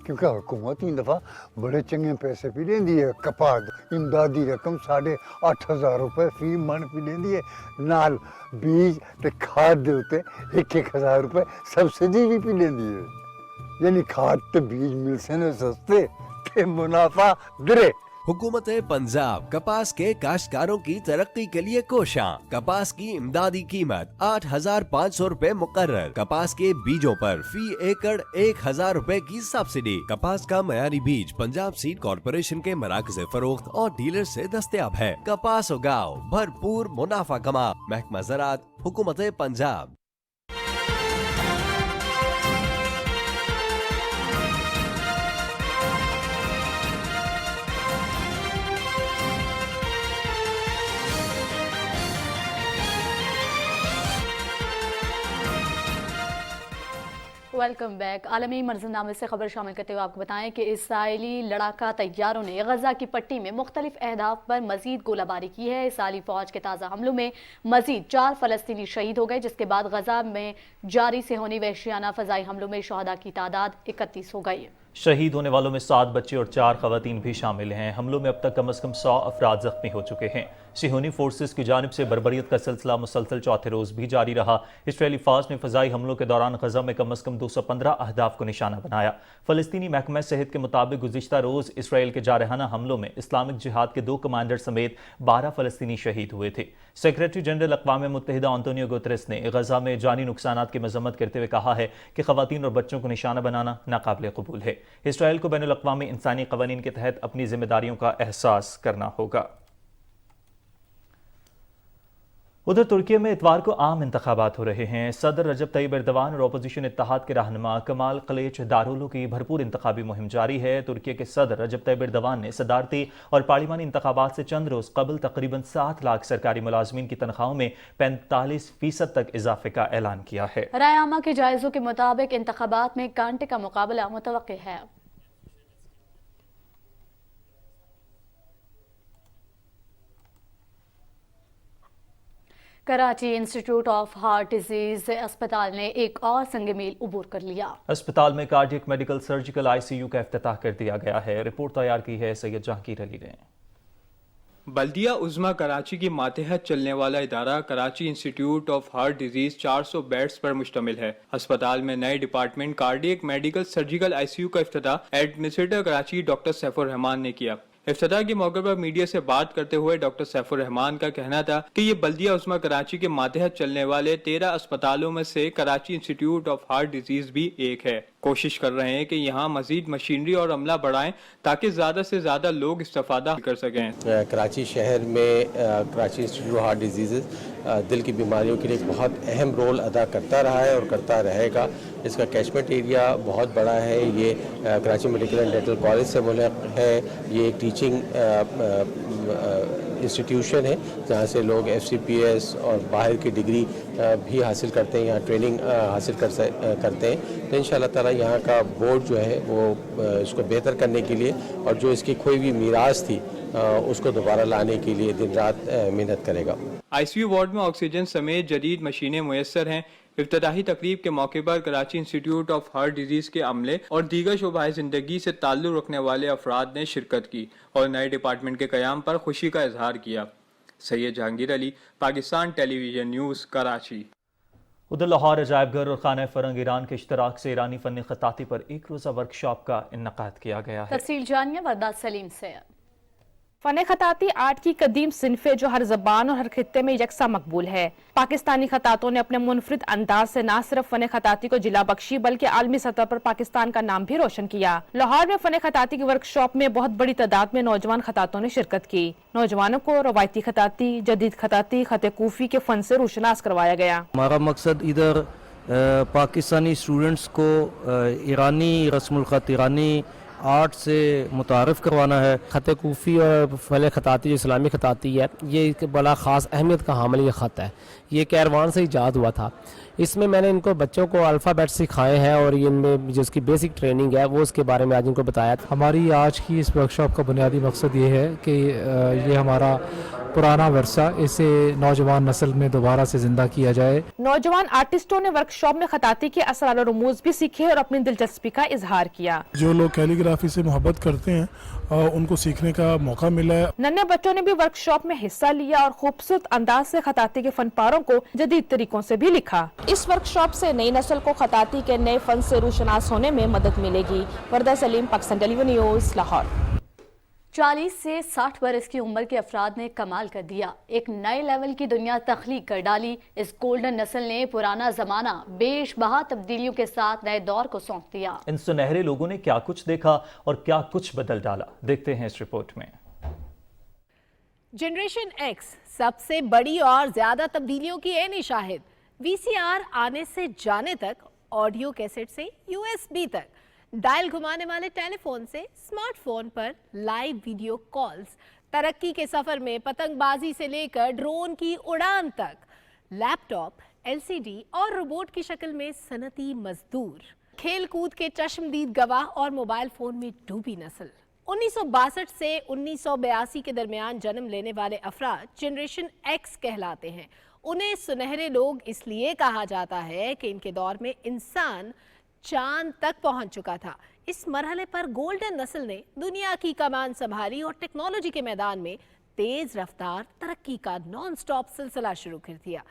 क्योंकि हुकूमत इन दफा बड़े चंगे पैसे भी लेंदी है कपा इमदादी रकम 8,500 रुपए फी मन भी लेंदी है नाल बीज ते खाद दे उते 1,000 रुपए सब्सिडी भी लेंदी है यानी खाद ते बीज मिल से ने सस्ते ते मुनाफा दरे। हुकूमत पंजाब कपास के काश्तकारों की तरक्की के लिए कोशां। कपास की इमदादी कीमत 8,500 रुपए मुकर्रर। कपास के बीजों पर फी एकड़ 1,000 रुपए की सब्सिडी। कपास का मयारी बीज पंजाब सीड कॉर्पोरेशन के मराकज़ फरोख्त और डीलर से दस्तयाब है। कपास उगाओ, भरपूर मुनाफा कमाओ। महकमा ज़राअत, हुकूमत पंजाब। Welcome back. आलमी मंजरनामे से खबर शामिल करते हुए आपको बताएं कि इसराइली लड़ाका तैयारों ने गजा की पट्टी में मुख्तलिफ अहदाफ पर मजीद गोलाबारी की है। इसराइली फौज के ताज़ा हमलों में मजीद 4 फलस्तीनी शहीद हो गए, जिसके बाद गजा में जारी से होनी वहशियाना फजाई हमलों में शहदा की तादाद 31 हो गई। शहीद होने वालों में 7 बच्चे और 4 खवातीन भी शामिल हैं। हमलों में अब तक कम से कम 100 अफराद जख्मी हो चुके हैं। सिहोनी फोर्सेस की जानिब से बर्बरियत का सिलसिला मुसलसल चौथे रोज भी जारी रहा। इसराइली फौज ने फजाई हमलों के दौरान गजा में कम से कम 215 अहदाफ को निशाना बनाया। फलस्तीनी महकमा सेहत के मुताबिक गुज़िश्ता रोज इसराइल के जारहाना हमलों में इस्लामिक जिहाद के 2 कमांडर समेत 12 फलस्तीनी शहीद हुए थे। सेक्रेटरी जनरल अक़वाम मुत्तहिदा एंटोनियो गुतरेस ने गजा में जानी नुकसानात की मजम्मत करते हुए कहा है कि खवातीन और बच्चों को निशाना बनाना नाकाबिल कबूल है। इसराइल को बैनुल अक़वामी इंसानी क़वानीन के तहत अपनी जिम्मेदारियों का एहसास करना होगा। उधर तुर्की में इतवार को आम इंतखाबात हो रहे हैं। सदर रजब तय्यब एर्दोगान और अपोजिशन इत्तेहाद के रहनुमा कमाल कलेच दारुलो की भरपूर इंतखाबी मुहिम जारी है। तुर्की के सदर रजब तय्यब एर्दोगान ने सदारती और पार्लिमानी इंतखाबात से चंद रोज कबल तकरीबन 7 लाख सरकारी मुलाजमीन की तनख्वाहों में 45% तक इजाफे का ऐलान किया है। राय आमा के जायजों के मुताबिक इंतखाबात में कांटे का मुकाबला मुतवक्किल है। Karachi institute of heart disease अस्पताल ने एक और संग मील उबूर कर लिया। अस्पताल में कार्डियक मेडिकल सर्जिकल ICU का इफ्तिताह कर दिया गया है। रिपोर्ट तैयार की है सैयद जहांगीर अली ने। बल्दिया उज़्मा कराची की मातहत चलने वाला इदारा Karachi institute of heart disease 400 beds पर मुश्तमिल है। अस्पताल में नए department cardiac medical surgical ICU का इफ्तिताह एडमिनिस्ट्रेटर कराची डॉक्टर सैफुर रहमान ने किया। इफ्तिताह के मौके पर मीडिया से बात करते हुए डॉक्टर सैफुर रहमान का कहना था कि ये बल्दिया उस्मा कराची के मातहत चलने वाले 13 अस्पतालों में से Karachi institute of heart disease भी एक है। कोशिश कर रहे हैं कि यहाँ मजीद मशीनरी और अमला बढ़ाएं ताकि ज़्यादा से ज़्यादा लोग इस्तेफादा कर सकें। कराची शहर में Karachi institute of heart disease दिल की बीमारियों के लिए एक बहुत अहम रोल अदा करता रहा है और करता रहेगा। इसका कैचमेंट एरिया बहुत बड़ा है। ये Karachi medical and dental college से मुल्क है। ये एक टीचिंग इंस्टीट्यूशन है जहाँ से लोग FCPS और बाहर की डिग्री भी हासिल करते हैं, यहाँ ट्रेनिंग हासिल करते हैं। तो इंशाअल्लाह ताला यहाँ का बोर्ड जो है वो इसको बेहतर करने के लिए और जो इसकी खोई हुई मीरास थी उसको दोबारा लाने के लिए दिन रात मेहनत करेगा। ICU वार्ड में ऑक्सीजन समेत जदीद मशीनें मुयस्सर हैं। इफ्तिताही तकरीब के मौके पर Karachi institute of heart disease के अमले और दीगर शोबाए ज़िंदगी से ताल्लुक़ रखने वाले अफराद ने शिरकत की और नए डिपार्टमेंट के क़याम पर खुशी का इजहार किया। Syed Jahangir Ali, Pakistan television news, Karachi. उधर लाहौर अजायबघर और खाना फरंग ईरान के इश्तराक से ईरानी फ़न ख़ताती पर एक रोज़ा वर्कशॉप का इन्नेकाद किया गया है। तफसील जानिए वरदा सलीम से। फन खताती आर्ट की कदीम सिनफ है जो हर जबान और हर खित्ते में यकसा मकबूल है। पाकिस्तानी खतातों ने अपने मुनफरिद अंदाज से न सिर्फ फन खताती को जिला बख्शी बल्कि आलमी सतह पर पाकिस्तान का नाम भी रोशन किया। लाहौर में फन खताती की वर्कशॉप में बहुत बड़ी तादाद में नौजवान खतातों ने शिरकत की। नौजवानों को रवायती खताती, जदीद खताती, खत कूफी के फन से रोशनास करवाया गया। हमारा मकसद इधर पाकिस्तानी स्टूडेंट्स को ईरानी रस्मुल खत, ईरानी आर्ट से मुतारफ़ करवाना है। ख़त कूफ़ी और फल खताती जो इस्लामी खताती है, ये एक बड़ा ख़ास अहमियत का हामिल ये ख़त है। ये कैरवान से ईजाद हुआ था। इसमें मैंने इनको बच्चों को अल्फ़ाबेट सिखाए हैं और ये इनमें जो इसकी बेसिक ट्रेनिंग है वो उसके बारे में आज इनको बताया। हमारी आज की इस वर्कशॉप का बुनियादी मकसद ये है कि ये हमारा पुराना वर्सा इसे नौजवान नस्ल में दोबारा से जिंदा किया जाए। नौजवान आर्टिस्टों ने वर्कशॉप में खताती के असरार और रमूज भी सीखे और अपनी दिलचस्पी का इजहार किया। जो लोग कैलीग्राफी से मोहब्बत करते हैं उनको सीखने का मौका मिला है। नन्हे बच्चों ने भी वर्कशॉप में हिस्सा लिया और खूबसूरत अंदाज से खताती के फनपारों को जदीद तरीकों से भी लिखा। इस वर्कशॉप से नई नस्ल को खताती के नए फन से रूशनास होने में मदद मिलेगी। वर्दा सलीम, पाकिस्तान टेलीविजन न्यूज़, लाहौर। 40 से 60 बरस की उम्र के अफराद ने कमाल कर दिया, एक नए लेवल की दुनिया तख्लीक कर डाली। इस गोल्डन नस्ल ने पुराना जमाना बेशबहा तब्दीलियों के साथ नए दौर को सौंप दिया। इन सुनहरे लोगों ने क्या कुछ देखा और क्या कुछ बदल डाला, देखते हैं इस रिपोर्ट में। जनरेशन एक्स सबसे बड़ी और ज्यादा तब्दीलियों की ऐनी शाहिद। वीसीआर आने से जाने तक, ऑडियो कैसेट से यूएसबी तक, डायल घुमाने वाले टेलीफोन से स्मार्टफोन पर लाइव वीडियो कॉल्स, तरक्की के सफर में पतंगबाजी से लेकर ड्रोन की उड़ान तक, लैपटॉप, एलसीडी और रोबोट की शक्ल में सनती मजदूर, खेल कूद के चश्मदीद गवाह और मोबाइल फोन में डूबी नस्ल। 1962 से 1982 के दरमियान जन्म लेने वाले अफराद जनरेशन एक्स कहलाते हैं। उन्हें सुनहरे लोग इसलिए कहा जाता है कि इनके दौर में इंसान चांद तक पहुंच चुका था। इस मरहले पर गोल्डन नस्ल ने दुनिया की कमान संभाली और टेक्नोलॉजी के मैदान में तेज रफ्तार तरक्की का नॉन स्टॉप सिलसिला शुरू कर दिया।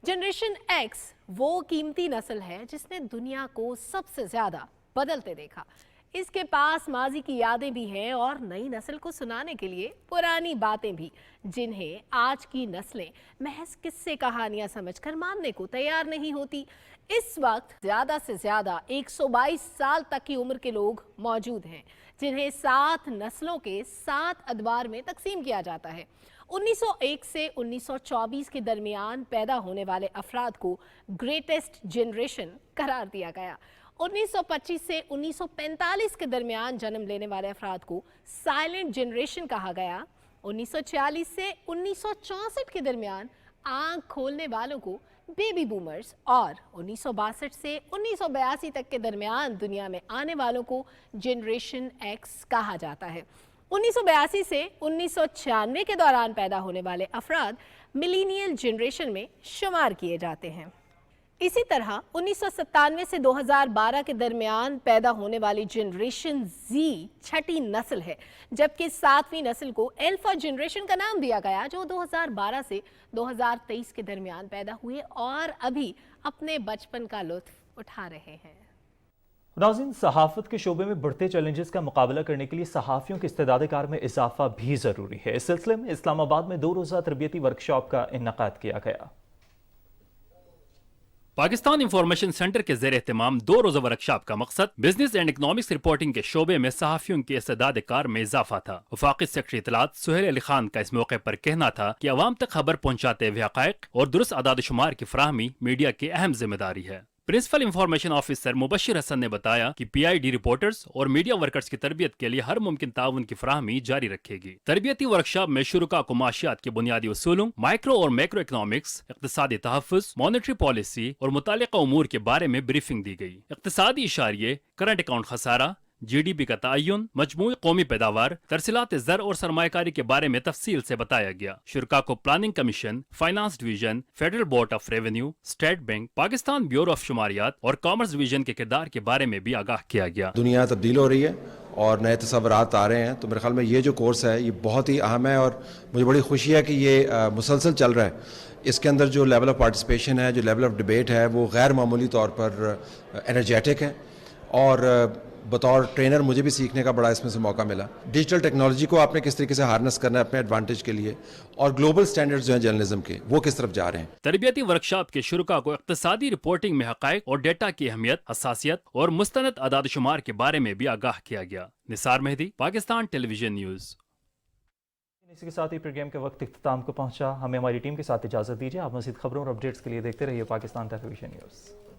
जनरेशन एक्स वो कीमती नस्ल है जिसने दुनिया को सबसे ज्यादा बदलते देखा। इसके पास माजी की यादें भी हैं और नई नस्ल को सुनाने के लिए पुरानी बातें भी, जिन्हें आज की नस्लें महज किस्से कहानियां समझकर मानने को तैयार नहीं होती। इस वक्त ज्यादा से ज्यादा 122 साल तक की उम्र के लोग मौजूद हैं, जिन्हें 7 नस्लों के 7 अदवार में तकसीम किया जाता है। 1901 से 1924 के दरमियान पैदा होने वाले अफराद को ग्रेटेस्ट जनरेशन करार दिया गया। 1925 से 1945 के दरमियान जन्म लेने वाले अफराद को साइलेंट जनरेशन कहा गया। 1946 से 1964 के दरमियान आंख खोलने वालों को बेबी बूमर्स और 1962 से 1982 तक के दरमियान दुनिया में आने वालों को जनरेशन एक्स कहा जाता है। 1982 से 1996 के दौरान पैदा होने वाले अफराद मिलीनियल जनरेशन में शुमार किए जाते हैं। इसी तरह 1997 से 2012 के दरमियान पैदा होने वाली जनरेशन जी छठी नस्ल है, जबकि 7वीं नस्ल को अल्फा जनरेशन का नाम दिया गया, जो 2012 से 2023 के दरमियान पैदा हुए और अभी अपने बचपन का लुत्फ उठा रहे हैं। नाज़रीन, सहाफ़त के शोबे में बढ़ते चैलेंजेस का मुकाबला करने के लिए सहाफ़ियों की इस्तेदाद कार में इजाफा भी ज़रूरी है। इस सिलसिले में इस्लामाबाद में 2 रोज़ा तरबियती वर्कशॉप का इन्नकाद किया गया। पाकिस्तान इंफॉर्मेशन सेंटर के ज़ेर एहतमाम 2 रोज़ा वर्कशॉप का मकसद बिजनेस एंड इकनॉमिक्स रिपोर्टिंग के शोबे में सहाफ़ियों की इस्तेदाद कार में इजाफा था। वफाकी सेक्रेटरी इत्तलात सुहेल अली खान का इस मौके पर कहना था कि अवाम तक खबर पहुँचाते हुए हक़ाइक़ और दुरुस्त आदाद शुमार की फराहमी मीडिया की अहम जिम्मेदारी है। Principal information officer Mubashir Hassan ने बताया कि PID रिपोर्टर्स और मीडिया वर्कर्स की तरबियत के लिए हर मुमकिन ताउन की फराहमी जारी रखेगी। तरबियती वर्कशॉप में शुरुका को माशियात के बुनियादी उसूलों, माइक्रो और मैक्रो इकनॉमिक्स, इक़्तिसादी तहफ़्फ़ुज़, मॉनेटरी पॉलिसी और मुतालिका उमूर के बारे में ब्रीफिंग दी गई। इक़्तिसादी इशारिये, करंट अकाउंट खसारा, GDP का तयन, मजमूई कौमी पैदावार, तरसीलात ज़र और सरमायाकारी के बारे में तफसील से बताया गया। शुरका को planning commission, finance division, federal board of revenue, state bank, Pakistan bureau of शुमारियात और कॉमर्स डिवीजन के किरदार के बारे में भी आगाह किया गया। दुनिया तब्दील हो रही है और नए तसव्वुरात आ रहे हैं, तो मेरे ख्याल में ये जो कोर्स है ये बहुत ही अहम है और मुझे बड़ी खुशी है कि ये मुसलसल चल रहा है। इसके अंदर जो लेवल ऑफ पार्टिसिपेशन है, जो लेवल ऑफ डिबेट है, वो गैर मामूली तौर पर एनर्जेटिक है और बतौर ट्रेनर मुझे भी सीखने का बड़ा इसमें से मौका मिला। डिजिटल टेक्नोलॉजी को आपने किस तरीके से हार्नेस करना है अपने एडवांटेज के लिए, और ग्लोबल स्टैंडर्ड्स जो हैं जर्नलिज्म के वो किस तरफ जा रहे हैं। तरबियती वर्कशॉप के शुरुका को इक्तिसादी रिपोर्टिंग में हक़ाइक़ और डेटा की अहमियत, हसासियत और मुस्तनद अदाद शुमार के बारे में भी आगाह किया गया। Nisar Mehdi, Pakistan television news. इसी के साथ ही प्रोग्राम के वक्त इख्तिताम को पहुंचा। हमें हमारी टीम के साथ इजाज़त दीजिए। आप मज़ीद खबरों और अपडेट्स के लिए देखते रहिए पाकिस्तान टेलीविजन न्यूज़।